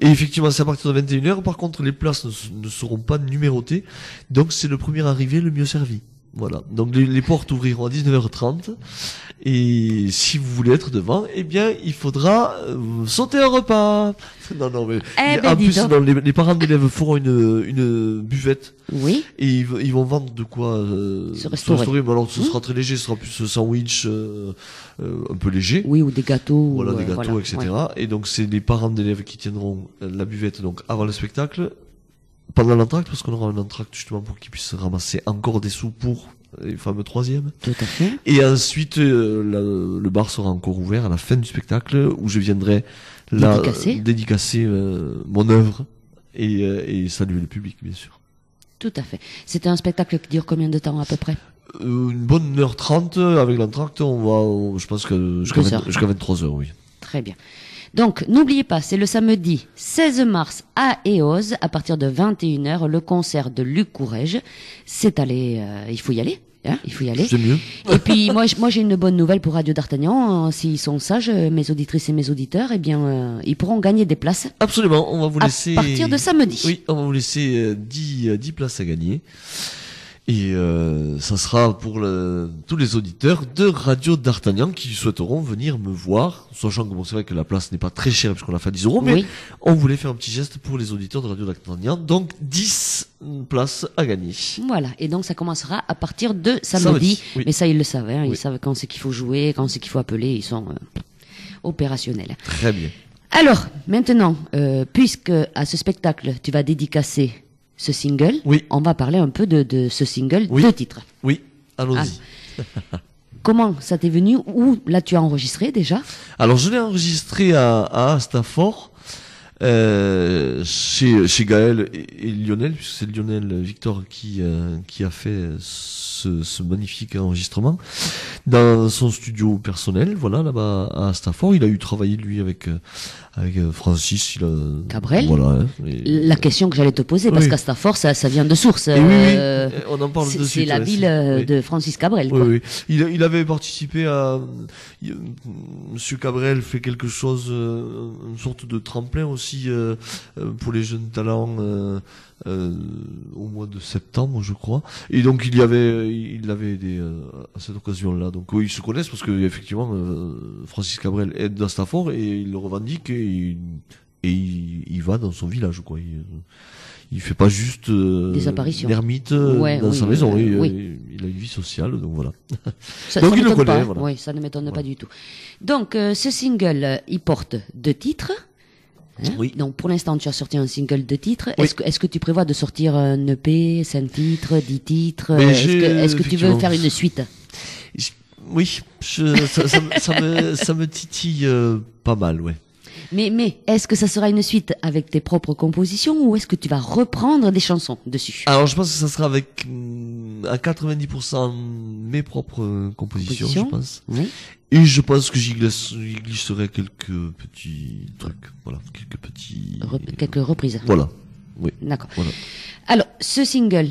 Et effectivement, c'est à partir de 21h. Par contre, les places ne seront pas numérotées. Donc, c'est le premier arrivé, le mieux servi. Voilà. Donc, les portes ouvriront à 19h30. Et si vous voulez être devant, eh bien, il faudra sauter un repas. Non, mais en dis plus, donc. non, les parents d'élèves feront une buvette. Oui. Et ils vont vendre de quoi Se restaurer. Mais alors, ce sera très léger, ce sera plus sandwich un peu léger. Oui, ou des gâteaux. Voilà, des gâteaux, voilà, etc. ouais. Et donc, c'est les parents d'élèves qui tiendront la buvette donc avant le spectacle, pendant l'entracte, parce qu'on aura un entracte justement pour qu'ils puissent ramasser encore des sous pour les fameux troisièmes. Tout à fait. Et ensuite, le bar sera encore ouvert à la fin du spectacle, où je viendrai dédicacer mon œuvre et saluer le public, bien sûr. Tout à fait. C'est un spectacle qui dure combien de temps à peu près? Une bonne 1h30 avec l'entracte, je pense que jusqu'à 23h, oui. Très bien. Donc, n'oubliez pas, c'est le samedi 16 mars à Eauze, à partir de 21h, le concert de Luc Courrèges. C'est allé, il faut y aller. Hein, il faut y aller. C'est mieux. Et puis moi j'ai une bonne nouvelle pour Radio d'Artagnan. S'ils sont sages, mes auditrices et mes auditeurs, eh bien ils pourront gagner des places. Absolument, on va vous laisser. À partir de samedi. Oui, on va vous laisser 10 places à gagner. Et ça sera pour tous les auditeurs de Radio d'Artagnan qui souhaiteront venir me voir, sachant que bon, c'est vrai que la place n'est pas très chère puisqu'on l'a fait à 10 €, mais Oui. on voulait faire un petit geste pour les auditeurs de Radio d'Artagnan, donc 10 places à gagner. Voilà. Et donc ça commencera à partir de samedi. Oui. Mais ça ils le savent. Hein, Oui. Ils savent quand c'est qu'il faut jouer, quand c'est qu'il faut appeler. Ils sont opérationnels. Très bien. Alors maintenant, puisque à ce spectacle tu vas dédicacer ce single, Oui. on va parler un peu de ce single, Oui. 2 titres. Oui, allons-y. Comment ça t'est venu? Où l'as-tu enregistré déjà? Alors je l'ai enregistré à Stafford, chez Gaël et Lionel, puisque c'est Lionel Victor qui a fait ce magnifique enregistrement dans son studio personnel, voilà, là-bas à Stafford. Il a eu travaillé lui avec Francis Cabrel. Voilà. Hein, et- La question que j'allais te poser, parce Oui. qu'à Stafford, ça vient de source. et oui, on en parle de c'est suite. la ouais, ville oui. de Francis Cabrel. Oui, Quoi. oui. Il avait participé à. Monsieur Cabrel fait quelque chose, une sorte de tremplin aussi pour les jeunes talents au mois de septembre, je crois. Et donc il l'avait aidé à cette occasion-là. Donc oui, ils se connaissent parce que effectivement, Francis Cabrel est dans Stafford et il le revendique et il va dans son village, quoi. Il fait pas juste Des apparitions. l'ermite Ouais, dans oui, sa maison. oui. Il a une vie sociale, donc voilà. Ça, Donc ça il le m'étonne connaît, pas. voilà. Oui, ça ne m'étonne pas Voilà. du tout. Donc ce single, il porte 2 titres. Hein. Oui. Donc pour l'instant, tu as sorti un single de titres. Oui. Est-ce que tu prévois de sortir un EP, 5 titres, 10 titres? Mais Est-ce que tu veux effectivement. faire une suite? Oui, ça me titille pas mal, ouais. Mais est-ce que ça sera une suite avec tes propres compositions ou est-ce que tu vas reprendre des chansons dessus? Alors je pense que ça sera avec à 90% mes propres compositions, je pense. Oui. Et je pense que j'y glisserai quelques petits trucs, voilà, quelques petits. Quelques reprises. Voilà, oui, D'accord. voilà. Alors, ce single,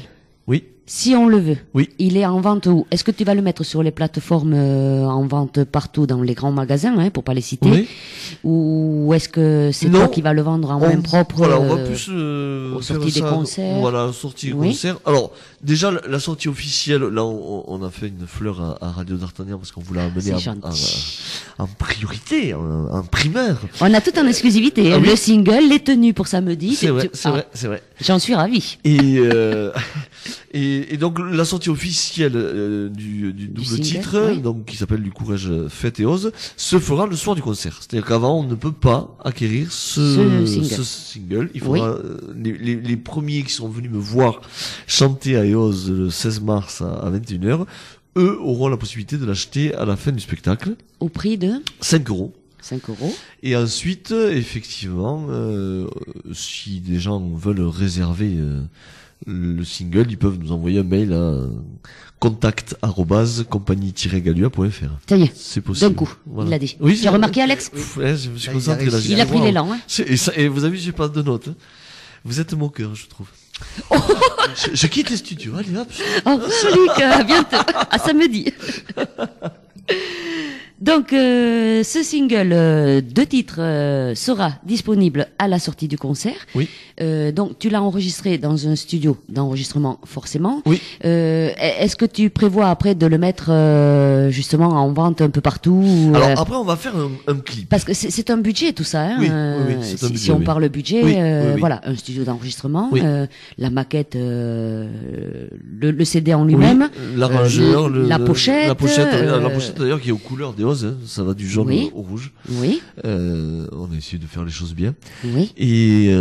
Oui, si on le veut, oui. il est en vente où? Est-ce que tu vas le mettre sur les plateformes en vente partout dans les grands magasins, hein, pour pas les citer? Oui. Ou est-ce que c'est Non. toi qui vas le vendre en main propre? Voilà, on va plus aux faire sorties des ça, concerts. Voilà, sortie des Oui. concerts. Alors déjà la sortie officielle, là on a fait une fleur à Radio d'Artagnan parce qu'on voulait amener C'est gentil. en priorité, en primeur. On a tout en exclusivité. Ah oui. Le single, les tenues pour samedi. C'est vrai, tu- c'est Ah, vrai, c'est vrai. J'en suis ravi. Et donc la sortie officielle du double single, titre, oui. donc qui s'appelle Du Courage Fête et Ose, se fera le soir du concert. C'est-à-dire qu'avant on ne peut pas acquérir Ce single. ce single. Il faudra les premiers qui sont venus me voir chanter à Eose le 16 mars à 21h, eux auront la possibilité de l'acheter à la fin du spectacle. Au prix de 5 €. 5 euros. Et ensuite, effectivement, si des gens veulent réserver le single, ils peuvent nous envoyer un mail à contact@compagnie-galua.fr. Ça y est, C'est possible. d'un coup, Voilà. il l'a dit. Oui, Tu as remarqué, Alex? Ouais, je me suis Là, concentré là. Il a pris l'élan. Hein. Et vous avez vu, j'ai pas de notes. Hein. Vous êtes moqueur, je trouve. je quitte les studios. Allez, hop. Au revoir, Luc, à bientôt. À samedi. Donc, ce single de titre sera disponible à la sortie du concert. Oui. Donc, tu l'as enregistré dans un studio d'enregistrement, forcément. Oui. Est-ce que tu prévois après de le mettre justement en vente un peu partout Alors après, on va faire un clip. Parce que c'est un budget tout ça. Hein, Oui, oui, c'est un si budget, on oui. parle budget, Oui, oui. voilà, un studio d'enregistrement, Oui. la maquette, le CD en lui-même, Oui, l'arrangeur, la pochette, la pochette d'ailleurs qui est aux couleurs des roses, hein, ça va du jaune Oui. au rouge. Oui, On a essayé de faire les choses bien. oui. Et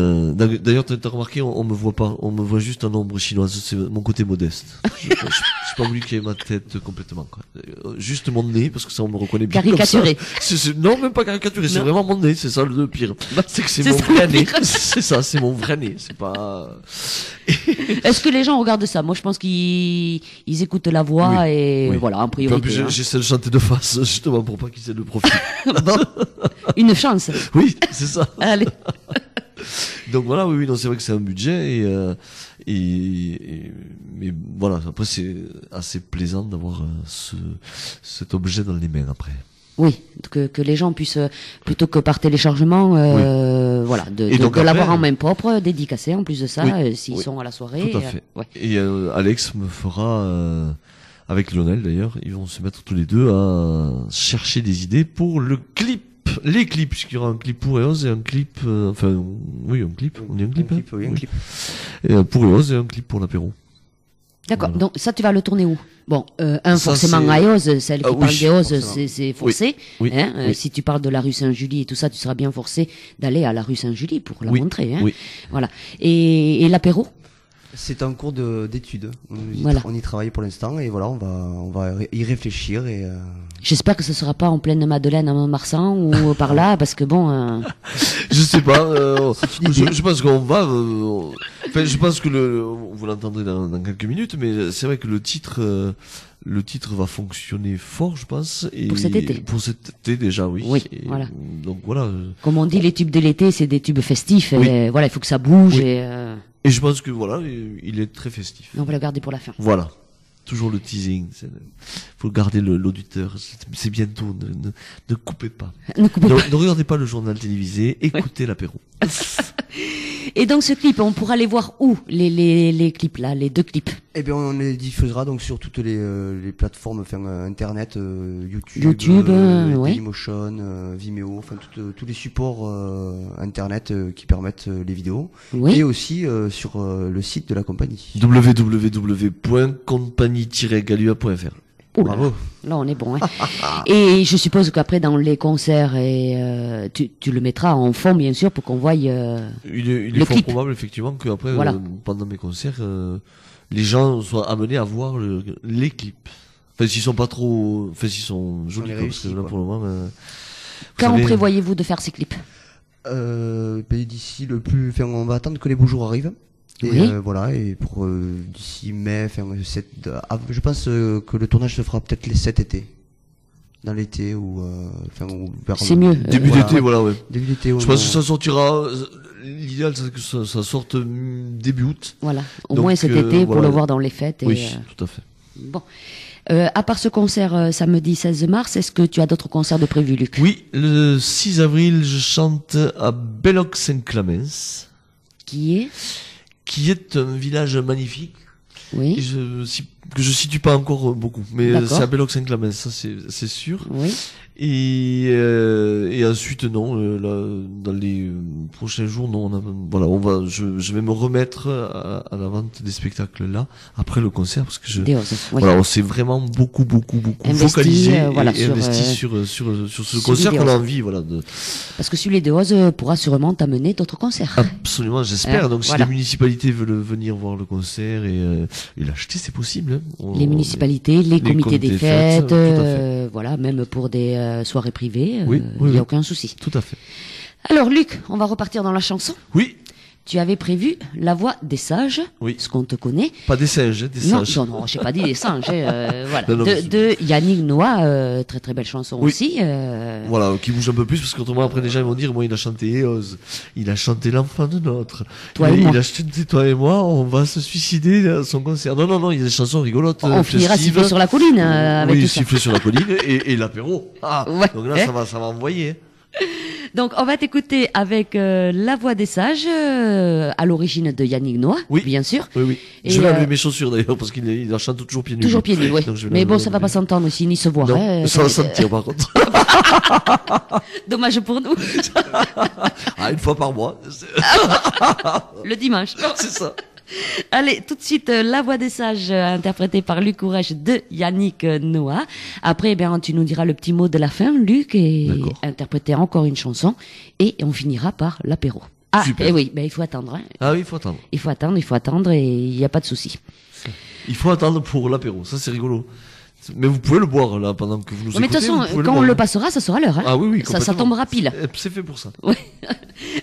d'ailleurs, t'as remarqué, on me voit pas, on me voit juste en ombre chinoise. C'est mon côté modeste. J'ai pas voulu qu'il y ait ma tête complètement. Quoi. Juste mon nez, parce que ça on me reconnaît bien. Caricaturé. Comme ça. Non, même pas caricaturé. C'est Non. vraiment mon nez. C'est ça le pire. C'est que c'est c'est mon ça, vrai le nez. pire. C'est ça, c'est mon vrai nez. C'est pas. Est-ce que les gens regardent ça? Moi, je pense qu'ils écoutent la voix Oui, et oui. voilà, en Puis priorité. en plus, hein. j'essaie de chanter de face, justement, pour pas qu'ils aient le profil. Bon, une chance. Oui, c'est ça. Allez. Donc voilà, oui, non, c'est vrai que c'est un budget mais voilà, après c'est assez plaisant d'avoir cet objet dans les mains après. Oui, que les gens puissent, plutôt que par téléchargement, voilà, Et donc de l'avoir après, en main propre, dédicacé en plus de ça, Oui, s'ils oui, sont à la soirée. tout à fait. Ouais. Et Alex me fera, avec Lionel d'ailleurs, ils vont se mettre tous les deux à chercher des idées pour les clips, puisqu'il y aura un clip pour EOS et un clip, un clip, on dit un clip, Oui, un clip. Et, pour EOS et un clip pour l'apéro. D'accord. Voilà. Donc ça, tu vas le tourner où? Bon, Ça, forcément c'est- à Eos, celle qui Ah, oui, parle d'Eos, forcément. c'est forcé. Oui, Hein, oui. si tu parles de la rue Saint-Julie et tout ça, tu seras bien forcé d'aller à la rue Saint-Julie pour la Oui, montrer. Hein. oui. Voilà. Et l'apéro? C'est en cours d'études. Voilà. On y travaille pour l'instant et voilà, on va y réfléchir et J'espère que ce sera pas en pleine Madeleine à Mont-Marsan ou par là, parce que bon. Je sais pas. Je pense qu'on va. Enfin, je pense que vous l'entendrez dans quelques minutes, mais c'est vrai que le titre va fonctionner fort, je pense. Et Pour cet été. Pour cet été déjà, oui. Oui, Et voilà. Donc voilà. Comme on dit, les tubes de l'été, c'est des tubes festifs. Oui. Et voilà, il faut que ça bouge. Oui. Et Et je pense que voilà, il est très festif. on va le garder pour la fin. Voilà. Toujours le teasing. Faut garder l'auditeur. C'est bientôt. Ne coupez pas. Ne coupez pas. Ne regardez pas le journal télévisé. Écoutez l'apéro. Et donc ce clip, on pourra les voir où les clips là, les deux clips? eh bien on les diffusera donc sur toutes les plateformes, enfin internet, YouTube, ouais. Dailymotion, Vimeo, enfin tous les supports internet qui permettent les vidéos, Oui. et aussi sur le site de la compagnie. www.compagnie-galua.fr. Oh là, Bravo. là, on est bon. Hein. Et je suppose qu'après, dans les concerts, tu le mettras en fond, bien sûr, pour qu'on voie. Il est Le fort clip. probable effectivement qu'après, Voilà. pendant mes concerts, les gens soient amenés à voir les clips. Enfin, s'ils sont pas trop, enfin, s'ils sont jolis, les quoi, parce réussis, que là quoi. pour le moment. vous Quand savez, prévoyez-vous de faire ces clips? D'ici on va attendre que les beaux jours arrivent. Et Oui. voilà, et pour d'ici mai, je pense que le tournage se fera peut-être cet été. Dans l'été ou vers C'est mieux. Début voilà. d'été, voilà, ouais. Début d'été. Je pense que ça sortira. L'idéal, c'est que ça sorte début août. Voilà. Au Donc, moins cet été pour voilà. le voir dans les fêtes. Oui, tout à fait. Bon. À part ce concert samedi 16 mars, est-ce que tu as d'autres concerts de prévus, Luc? Oui, le 6 avril, je chante à Belloc-Saint-Clamens, Qui est? qui est un village magnifique. Et Oui. que je situe pas encore beaucoup, mais D'accord. c'est à Belloc-Saint-Clamens, ça c'est sûr. Oui. Et ensuite non, là, dans les prochains jours non, je vais me remettre à la vente des spectacles là après le concert parce que Des Ozes, oui. voilà, on s'est vraiment beaucoup Investi, focalisé voilà, et sur, investi sur ce celui concert des qu'on a Ozes. envie, voilà, de Parce que celui des Ozes pourra sûrement t'amener d'autres concerts. absolument, j'espère. Donc si voilà. les municipalités veulent venir voir le concert et l'acheter, c'est possible. possible. Hein. Les municipalités, les comités des fêtes, tout à fait. voilà, même pour des soirées privées, Oui, il oui, n'y a oui. aucun souci. Tout à fait. Alors Luc, on va repartir dans la chanson. Oui, Tu avais prévu La Voix des Sages, Oui. ce qu'on te connaît. pas des singes, des Non, sages. non, j'ai pas dit des singes. Voilà. Non, non, mais de Yannick Noah, très très belle chanson Oui. aussi. Voilà, qui bouge un peu plus, parce qu'autrement, après, les gens ils vont dire, moi, il a chanté Eos, il a chanté L'Enfant de Notre. Toi et moi. Il a chanté Toi et moi, on va se suicider à son concert. Non, non, non, il y a des chansons rigolotes. On finira festives. siffler sur la colline avec Oui, tout ça. siffler sur la colline et l'apéro. Ah, Ouais. donc là, ça va envoyer. Donc on va t'écouter avec La Voix des Sages, à l'origine de Yannick Noah, Oui. bien sûr. Oui, oui. Et, Je vais enlever mes chaussures d'ailleurs, parce qu'il en chante toujours pieds nus. Toujours pieds nus, oui. Donc, je vais Mais bon, l'enlever. ça va pas s'entendre ici, ni se voir. Non, hein. ça va sentir par contre. Dommage pour nous. Ah, une fois par mois. Le dimanche. C'est ça. Allez, tout de suite, La Voix des Sages, interprétée par Luc Courrèges de Yannick Noah. Après, eh bien, tu nous diras le petit mot de la fin, Luc, et D'accord. interpréter encore une chanson. Et on finira par l'apéro. Ah, Super. et oui, ben, il faut attendre. Hein. Ah oui, il faut attendre. Il faut attendre, et il n'y a pas de souci. Il faut attendre pour l'apéro. Ça, c'est rigolo. Mais vous pouvez le boire là pendant que vous nous Ouais, mais de écoutez. toute vous façon, pouvez quand on boire. le passera, ça sera l'heure. Hein. Ah oui, oui, ça complètement. tombera pile. C'est fait pour ça. Ouais.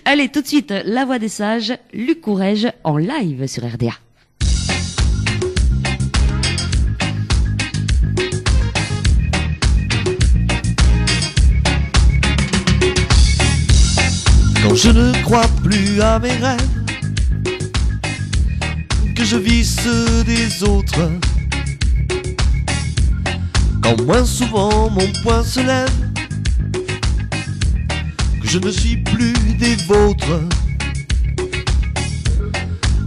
Allez, tout de suite, La Voix des Sages, Luc Courrèges en live sur RDA. Quand je ne crois plus à mes rêves, que je vis ceux des autres, quand moins souvent mon poing se lève, que je ne suis plus des vôtres,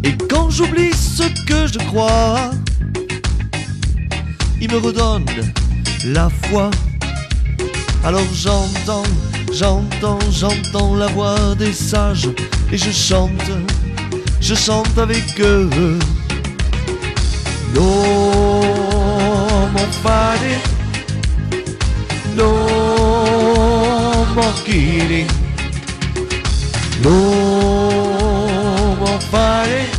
et quand j'oublie ce que je crois, il me redonne la foi. Alors j'entends la voix des sages et je chante avec eux. No more fighting, no more killing, no more fighting,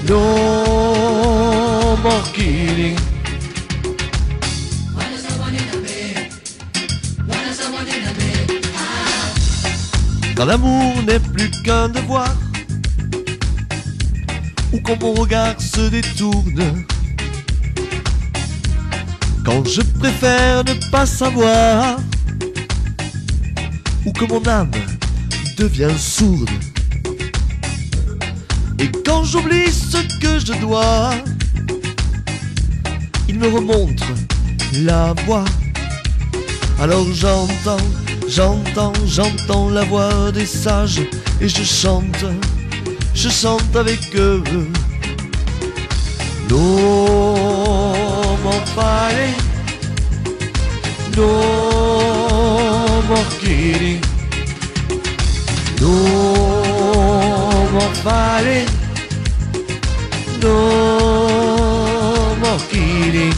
no more killing. Quand l'amour n'est plus qu'un devoir, ou quand mon regard se détourne, quand je préfère ne pas savoir, ou que mon âme devient sourde, et quand j'oublie ce que je dois, il me remonte la voix. Alors j'entends la voix des sages et je chante avec eux. No more fighting, no more killing, no more fighting, no more killing.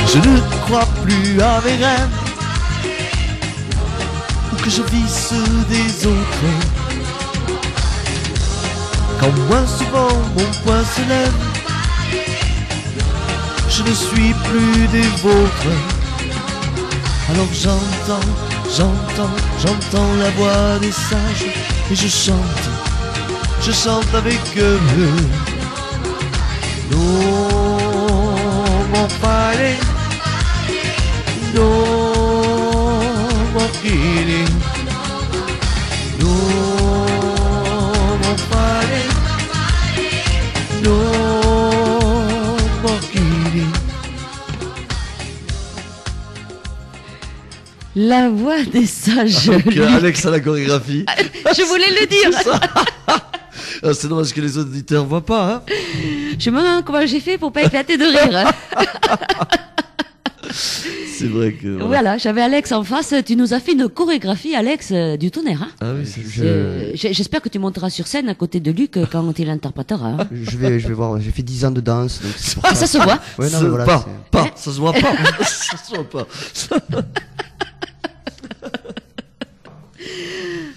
Je ne crois plus à mes rêves, ou que je vis ceux des autres. Quand moins souvent mon poing se lève, je ne suis plus des vôtres. Alors j'entends la voix des sages et je chante avec eux. No more fighting, no more killing, no more fighting, no more killing. La Voix des Sages. Donc, Luc. Alex à la chorégraphie. Je voulais le dire. Ah, c'est dommage que les auditeurs voient pas. Hein. Je me demande comment j'ai fait pour pas éclater de rire. C'est vrai que. Voilà, j'avais Alex en face. Tu nous as fait une chorégraphie, Alex, du tonnerre. Hein. Ah oui, J'espère que tu monteras sur scène à côté de Luc quand il interprétera. Hein. Je vais voir, j'ai fait 10 ans de danse. Donc c'est pour Ah, ça se voit. Ouais, non, ça, mais voilà, ça se voit pas. Ça se voit pas.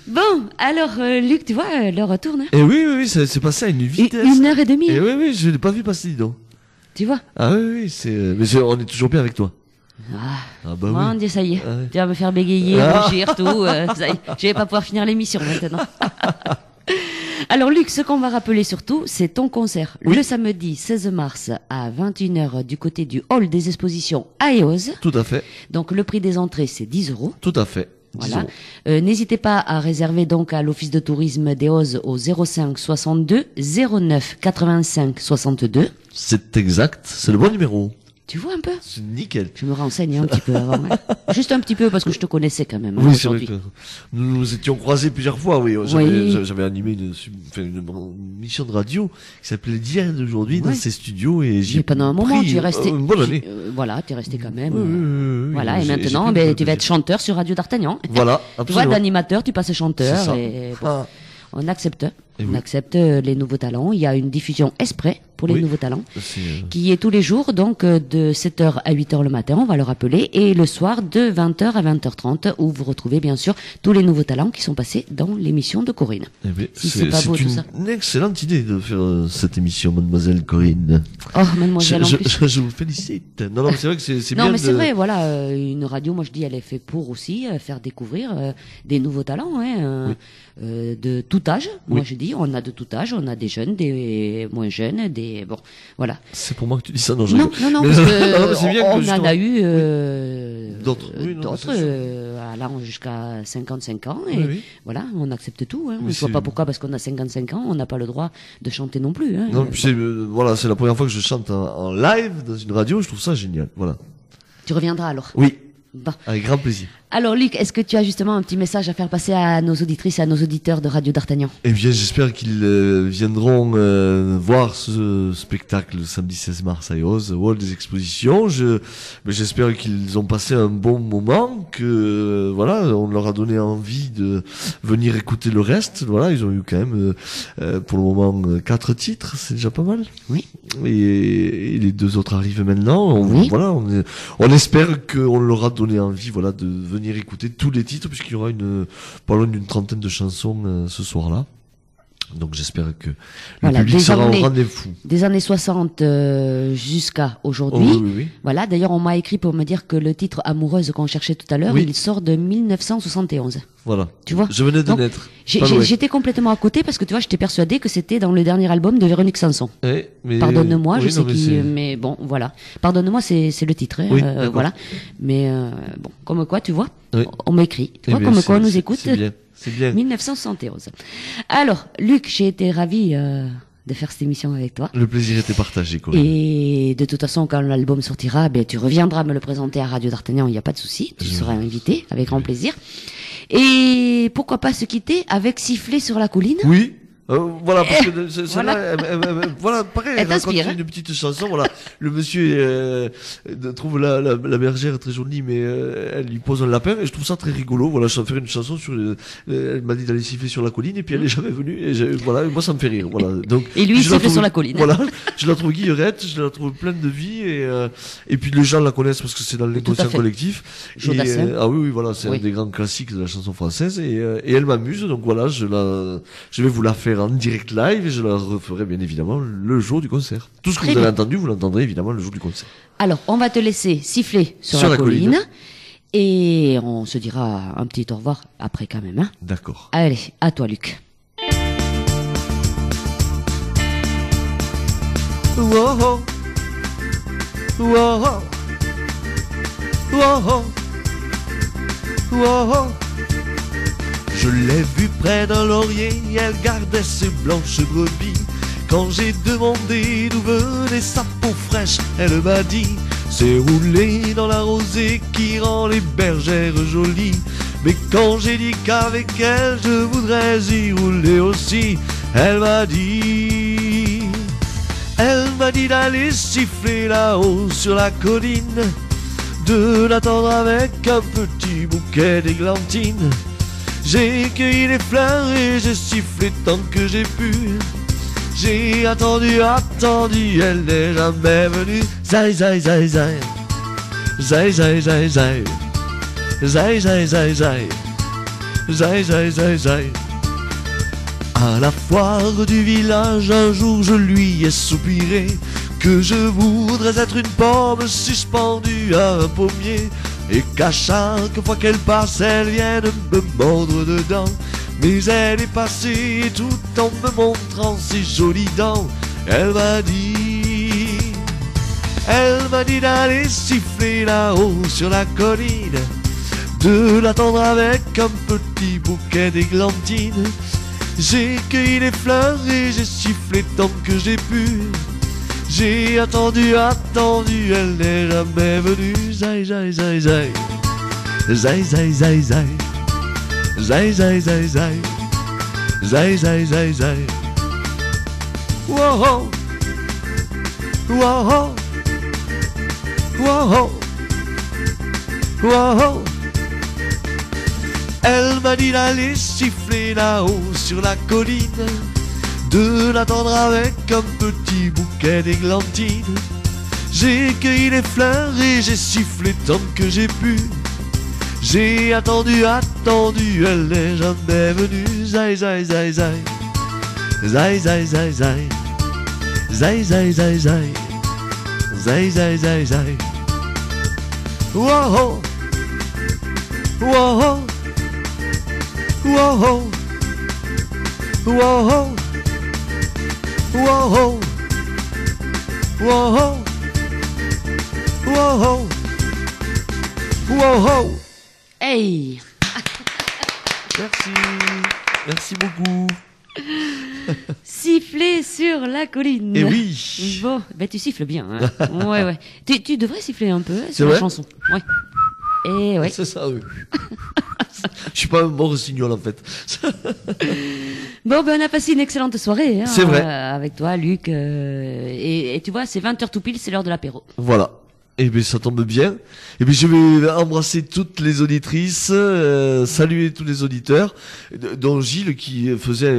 Bon, alors Luc, tu vois, l'heure tourne. Hein. Et oui, c'est passé à une vitesse. 1h30. Et oui, je l'ai pas vu passer, dis donc. Tu vois. Ah oui, on est toujours bien avec toi. Ah bah Mon oui. Dieu, ça y est. Ah ouais. Tu vas me faire bégayer, rougir, tout. Ça y est. Je vais pas pouvoir finir l'émission maintenant. Alors Luc, ce qu'on va rappeler surtout, c'est ton concert. Oui. Le samedi 16 mars à 21h du côté du hall des expositions à Eoz. Tout à fait, Donc le prix des entrées, c'est 10 €. tout à fait. 10 Voilà. euros. N'hésitez pas à réserver donc à l'office de tourisme d'Eoz au 05 62 09 85 62. C'est exact, c'est le bon numéro. Tu vois un peu? C'est nickel. Je me renseigne un petit peu avant. Hein. Juste un petit peu parce que je te connaissais quand même. hein, Oui, c'est vrai aujourd'hui. que nous nous étions croisés plusieurs fois, oui. Oui. J'avais animé une émission de radio qui s'appelait D'hier d'aujourd'hui dans Ouais. ces studios et Mais pendant un moment, tu es resté. une bonne année. Voilà, tu es resté quand même. Oui, Voilà, et j'ai maintenant, pris ben, le tu vas être plaisir. chanteur sur Radio d'Artagnan. Voilà, Tu vois, absolument. d'animateur, tu passes chanteur. C'est ça. Et bon, Ah. on accepte. Et On oui. accepte les nouveaux talents. Il y a une diffusion exprès pour les Oui. nouveaux talents. C'est, Qui est tous les jours, donc de 7h à 8h le matin, on va le rappeler, et le soir de 20h à 20h30, où vous retrouvez bien sûr tous les nouveaux talents qui sont passés dans l'émission de Corinne. eh bien, Si c'est pas beau, tout ça. une excellente idée de faire cette émission, mademoiselle Corinne. Oh, mademoiselle, en plus. Je vous félicite. Non, c'est vrai que c'est bien Non, mais de- c'est vrai, voilà, une radio, moi je dis, elle est faite pour aussi faire découvrir des nouveaux talents, hein, de tout âge. Moi Oui. je dis, on a de tout âge, on a des jeunes, des moins jeunes, des bon, voilà. C'est pour moi que tu dis ça, non, je Non, rigole. non, Mais- parce non, que mais c'est bien que on en justement- a eu D'autres. Oui, non, d'autres c'est sûr. allant jusqu'à 55 ans, et Oui, oui. voilà, on accepte tout. Hein. Mais On ne voit c'est- pas pourquoi, parce qu'on a 55 ans, on n'a pas le droit de chanter non plus. Hein. Non, puis c'est voilà, c'est la première fois que je chante en live dans une radio. Je trouve ça génial. Voilà. Tu reviendras alors. Oui, Bon. avec grand plaisir. Alors Luc, est-ce que tu as justement un petit message à faire passer à nos auditrices et à nos auditeurs de Radio d'Artagnan? Eh bien, j'espère qu'ils viendront voir ce spectacle le samedi 16 mars à Eoz, au hall des expositions. Mais j'espère qu'ils ont passé un bon moment, que voilà, on leur a donné envie de venir écouter le reste. Voilà, ils ont eu quand même pour le moment 4 titres, c'est déjà pas mal. Oui. Et les 2 autres arrivent maintenant. Oui. Voilà, on espère qu'on leur a donné envie, voilà, de venir écouter tous les titres, puisqu'il y aura pas loin d'une trentaine de chansons ce soir-là. Donc j'espère que le Voilà, public des sera au années- rendez-vous. Des années 60 jusqu'à Oh, aujourd'hui. oui. Voilà, d'ailleurs on m'a écrit pour me dire que le titre Amoureuse qu'on cherchait tout à l'heure, Oui. il sort de 1971. Voilà. Tu vois Je venais de Donc, naître. Pas loin. J'étais complètement à côté parce que tu vois, j'étais persuadée que c'était dans le dernier album de Véronique Sanson. Ouais, mais- Pardonne-moi, oui, je non, sais mais qui, c'est- mais bon, voilà. Pardonne-moi, c'est le titre, hein, Oui, d'accord. voilà. Mais bon, comme quoi, tu vois, Oui. on m'écrit, tu Eh vois, bien, comme quoi on nous c'est- écoute. C'est bien. C'est bien. 1971. Alors, Luc, j'ai été ravie de faire cette émission avec toi. Le plaisir était partagé, quoi. Et de toute façon, quand l'album sortira, ben, tu reviendras me le présenter à Radio d'Artagnan, il n'y a pas de souci. Tu seras invité, avec grand plaisir. Et pourquoi pas se quitter avec Siffler sur la colline? Oui. Voilà, parce que Voilà. celle-là, voilà, pareil, Elle elle raconte t'inspire, hein. une petite chanson, voilà. Le monsieur trouve la bergère très jolie, mais elle lui pose un lapin, et je trouve ça très rigolo. Voilà, je vais faire une chanson sur. Elle m'a dit d'aller siffler sur la colline, et puis elle est jamais venue. Et voilà, moi ça me fait rire. Voilà. Donc. Et lui, il je la siffle trouve- sur la colline. Voilà, je la trouve guillerette, je la trouve pleine de vie, et puis les gens la connaissent parce que c'est dans l'inconscient fait. collectif. Jodassin. Ah oui, voilà, c'est Oui. un des grands classiques de la chanson française, et elle m'amuse, donc voilà, je vais vous la faire en direct live, et je la referai bien évidemment le jour du concert. Tout ce que Très vous avez bien. entendu, vous l'entendrez évidemment le jour du concert. Alors, on va te laisser siffler sur la colline. Et on se dira un petit au revoir après quand même. Hein. D'accord. Allez, à toi, Luc. Whoa, whoa, whoa, whoa. Je l'ai vue près d'un laurier, elle gardait ses blanches brebis. Quand j'ai demandé d'où venait sa peau fraîche, elle m'a dit: c'est rouler dans la rosée qui rend les bergères jolies. Mais quand j'ai dit qu'avec elle je voudrais y rouler aussi, elle m'a dit d'aller siffler là-haut sur la colline, de l'attendre avec un petit bouquet d'églantines. J'ai cueilli les fleurs et j'ai sifflé tant que j'ai pu. J'ai attendu, attendu, elle n'est jamais venue. Zai, zai, zai, zai. Zai, zai, zai, zai. Zai, zai, zai, zai. Zai, zai, zai, zai. À la foire du village, un jour je lui ai soupiré que je voudrais être une pomme suspendue à un pommier, et qu'à chaque fois qu'elle passe, elle vienne me mordre dedans. Mais elle est passée tout en me montrant ses jolies dents. Elle m'a dit d'aller siffler là-haut sur la colline, de l'attendre avec un petit bouquet d'églantines. J'ai cueilli les fleurs et j'ai sifflé tant que j'ai pu. J'ai attendu, attendu, elle n'est jamais venue. Zai, zai, zai, zai. Zai, zai, zai, zai. Zai, zai, zai, zai. Zai, zai, zai, zai. Whoa, whoa, whoa, whoa. Elle m'a dit d'aller siffler là-haut sur la colline, de l'attendre avec un petit bouquet d'églantines. J'ai cueilli les fleurs et j'ai sifflé tant que j'ai pu. J'ai attendu, attendu, elle n'est jamais venue. Zai, zai, zai, zai. Zai, zai, zai, zai. Zai, zai, zai, zai. Zai, zai, zai, zai. Whoa, whoa, whoa, whoa. Whoa, whoa, whoa, whoa. Hey! Merci, merci beaucoup. Siffler sur la colline. Et oui. Bon, ben tu siffles bien. Hein. Ouais, ouais. Tu devrais siffler un peu hein, C'est sur la vrai chanson. Ouais. Et ouais. C'est ça, oui. Je suis pas un bon rossignol en fait. Bon, ben on a passé une excellente soirée. Hein, C'est vrai. Avec toi, Luc. Et tu vois, c'est 20h tout pile, c'est l'heure de l'apéro. Voilà. Et bien ça tombe bien. Et bien je vais embrasser toutes les auditrices, saluer tous les auditeurs, dont Gilles qui faisait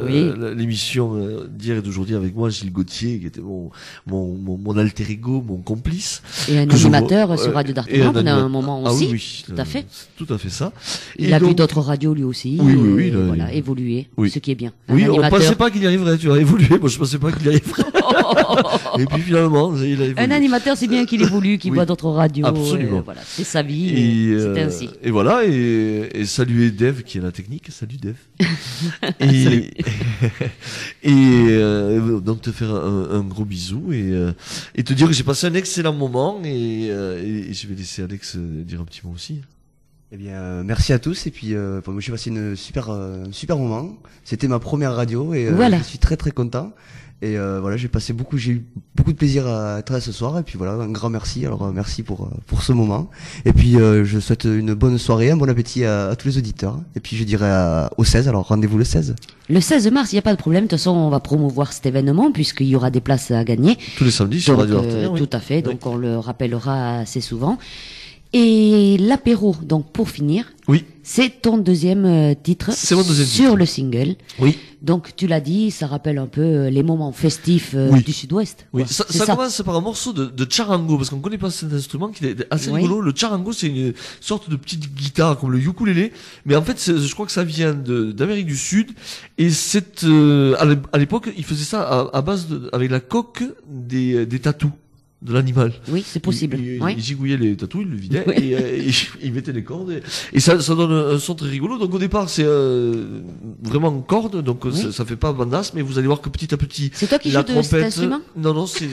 Oui. l'émission d'hier et d'aujourd'hui avec moi, Gilles Gauthier, qui était mon alter ego, mon complice. Et un Que je animateur vois- sur Radio et d'Artagnan pendant un animateur. moment Ah aussi. oui, oui. Tout à fait. C'est tout à fait ça. Il Et a vu donc- d'autres radios lui aussi. Oui, oui, oui, là, voilà, il- évoluer, Oui. ce qui est bien. Un Oui, on animateur. pensait pas qu'il y arriverait, tu as évolué, moi je pensais pas qu'il y arriverait. Et puis finalement, il a évolué. Un animateur, c'est bien qu'il évolue, qu'il Oui. voit d'autres radios. Absolument. Voilà, c'est sa vie. Et, C'est ainsi. et voilà, et saluer Dave qui est la technique. Salut Dave. Et, donc te faire un gros bisou et te dire que j'ai passé un excellent moment et je vais laisser Alex dire un petit mot aussi. Eh bien, merci à tous et puis moi j'ai passé un super moment. C'était ma première radio et Voilà. je suis très très content. Et voilà, j'ai eu beaucoup de plaisir à être là ce soir et puis voilà, un grand merci. Alors merci pour ce moment. Et puis je souhaite une bonne soirée, un bon appétit à tous les auditeurs. Et puis je dirais au 16. Alors rendez-vous le 16. Le 16 mars, il n'y a pas de problème. De toute façon, on va promouvoir cet événement puisqu'il y aura des places à gagner. Tous les samedis sur Donc, Radio Artagnan. Oui. tout à fait. Donc, on le rappellera assez souvent. Et l'apéro, donc pour finir, Oui, c'est ton deuxième titre C'est mon deuxième sur titre. le single. oui. Donc tu l'as dit, ça rappelle un peu les moments festifs Oui. du Sud-Ouest. Oui, quoi. ça C'est commence par un morceau de charango, parce qu'on connaît pas cet instrument qui est assez Oui. rigolo. Le charango, c'est une sorte de petite guitare comme le ukulélé, mais en fait, je crois que ça vient d'Amérique du Sud, et c'est à l'époque, ils faisaient ça à base avec la coque des tatous de l'animal. Oui, c'est possible. Il Oui. gigouillait les tatous, il le vidait, Oui. et il mettait les cordes, et ça donne un son très rigolo. Donc au départ, c'est vraiment en cordes, donc Oui. ça fait pas bandasse, mais vous allez voir que petit à petit, C'est toi qui la joues de cet trompette. instrument Non, c'est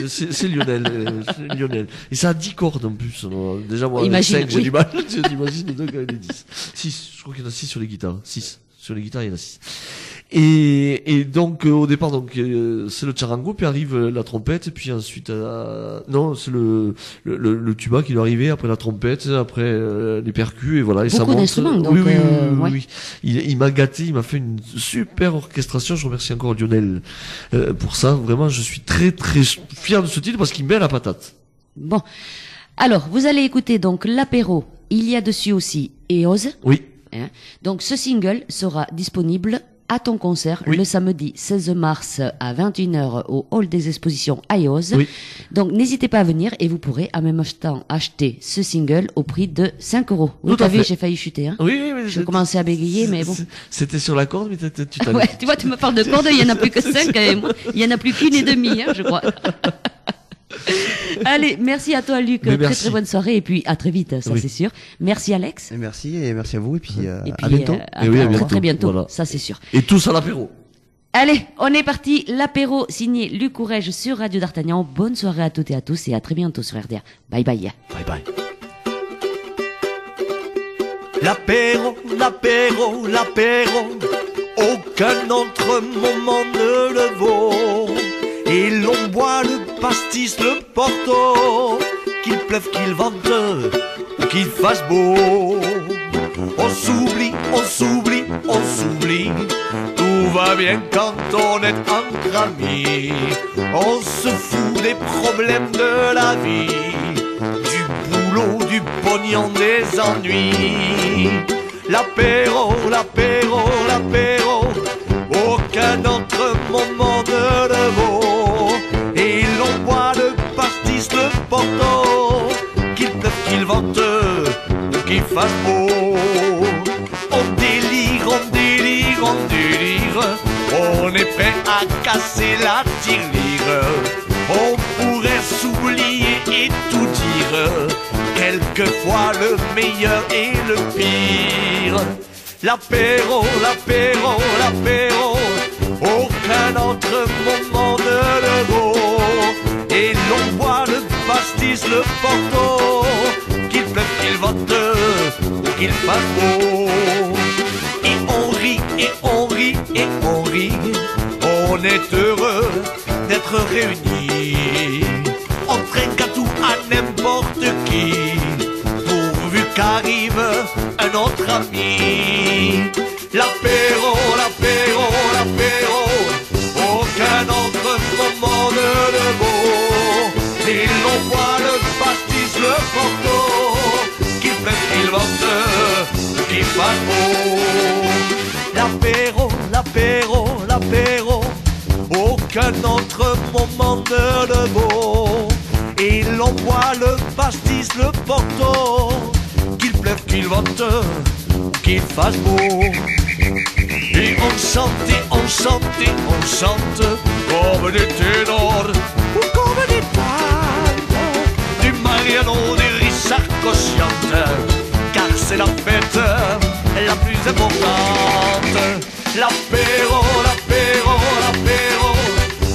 Lionel. C'est Lionel. Et ça a 10 cordes en plus. Alors, déjà, moi, avec Imagine, 5, j'ai oui. du mal. J'imagine donc avec les 10. 6, je crois qu'il y en a 6 sur les guitares. 6. Sur les guitares, il y en a 6. Et donc, au départ, donc, c'est le charango, puis arrive la trompette, et puis ensuite, non, c'est le tuba qui doit arriver, après la trompette, après les percus, et voilà, et ça Beaucoup monte. d'instruments, donc, oui, oui, ouais. oui. Il m'a gâté, il m'a fait une super orchestration. Je remercie encore Lionel pour ça. Vraiment, je suis très très fier de ce titre parce qu'il met la patate. Bon. Alors, vous allez écouter donc l'apéro. Il y a dessus aussi EOS. Oui. Hein. Donc, ce single sera disponible à ton concert Oui. le samedi 16 mars à 21h au hall des expositions à EOS. Oui. Donc, n'hésitez pas à venir et vous pourrez en même temps acheter ce single au prix de 5 €. Oui, Tout t'as à vu, fait. j'ai failli chuter. Hein. Oui, oui, Je commençais à bégayer, mais bon. C'était sur la corde, mais tu t'as Ouais, tu vois, tu me parles de corde, il y en a plus que 5 il y en a plus qu'une et demie, hein, je crois. Allez, merci à toi Luc, Mais très merci. très bonne soirée et puis à très vite, ça Oui. c'est sûr. Merci Alex. Et merci à vous et puis, Et puis à bientôt. à Et oui, à très bientôt. très bientôt, Voilà. ça c'est sûr. Et tous à l'apéro. Allez, on est parti, l'apéro signé Luc Courrèges sur Radio D'Artagnan. Bonne soirée à toutes et à tous et à très bientôt sur RDA. Bye bye. Bye bye. L'apéro, l'apéro, l'apéro, aucun autre moment ne le vaut. Et l'on boit le pastis, le porto, qu'il pleuve, qu'il vente, ou qu'il fasse beau. On s'oublie, on s'oublie, on s'oublie. Tout va bien quand on est entre amis. On se fout des problèmes de la vie, du boulot, du pognon, des ennuis. L'apéro, l'apéro, l'apéro, aucun autre moment ne le vaut. Et l'on boit le pastis, le porto, qu'il pleuve, qu'il vente, ou qu'il fasse beau. On délire, on délire, on délire, on est prêt à casser la tirelire. On pourrait s'oublier et tout dire, quelquefois le meilleur et le pire. L'apéro, l'apéro, l'apéro, aucun autre moment ne le vaut. Et l'on boit le pastis, le porto, qu'il pleuve, qu'il vente, ou qu'il fasse beau. Et on rit, et on rit, et on rit, on est heureux d'être réunis. On trinque à tout, à n'importe qui, pourvu qu'arrive un autre ami. L'apéro, l'apéro, l'apéro, aucun autre moment ne le vaut. Et l'on boit le pastis, le porto, qu'il pleuve, qu'il vente, qu'il fasse beau. L'apéro, l'apéro, l'apéro, aucun autre moment ne le vaut. Et l'on boit le pastis, le porto, qu'il pleuve, qu'il vente, ou qu'il fasse beau. Et on chante, et on chante, et on chante, comme des ténors ou comme des tantes, du Mariano, des Richard Cochiante, car c'est la fête la plus importante. L'apéro, l'apéro, l'apéro,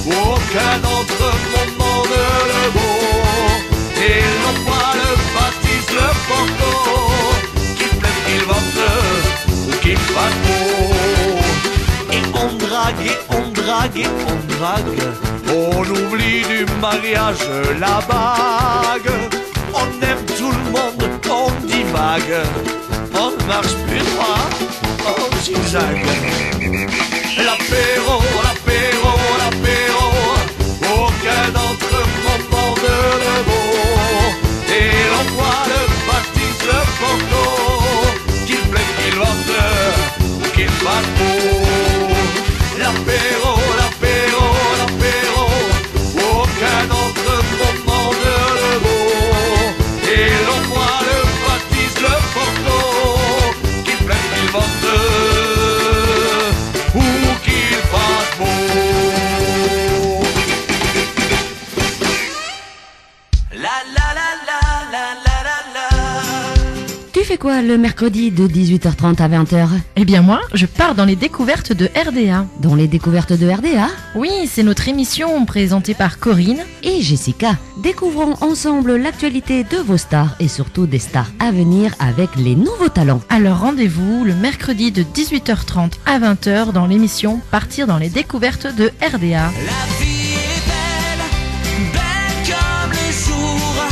aucun autre moment ne le vaut. Et l'on boit le pastis, le porto, qu'il pleuve, qu'il vente, ou qu'il fasse beau. Et on drague, et on drague, et on drague, on oublie du mariage la bague. On aime tout le monde, on divague, on marche plus droit, on zigzague. L'apéro, l'apéro, l'apéro, aucun autre moment ne le vaut. Et l'on boit le pastis, le porto, qu'il pleuve, qu'il vente, ou qu'il fasse beau. L'apéro, l'apéro, l'apéro, aucun autre moment ne le vaut. Et l'on boit le pastis, le porto, qu'il pleuve, qu'il vente, ou qu'il fasse beau. La la la la la la la la. Tu fais quoi le mercredi de 18h30 à 20h? Eh bien moi, je pars dans les découvertes de RDA. Dans les découvertes de RDA Oui, c'est notre émission présentée par Corinne. et Jessica. Découvrons ensemble l'actualité de vos stars et surtout des stars à venir avec les nouveaux talents. Alors rendez-vous le mercredi de 18h30 à 20h dans l'émission Partir dans les découvertes de RDA. La vie est belle, belle comme le jour,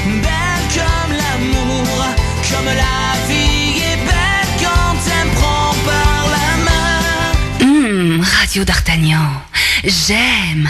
belle comme l'amour, comme la vie est belle quand elle me prend par la main. Radio D'Artagnan, j'aime.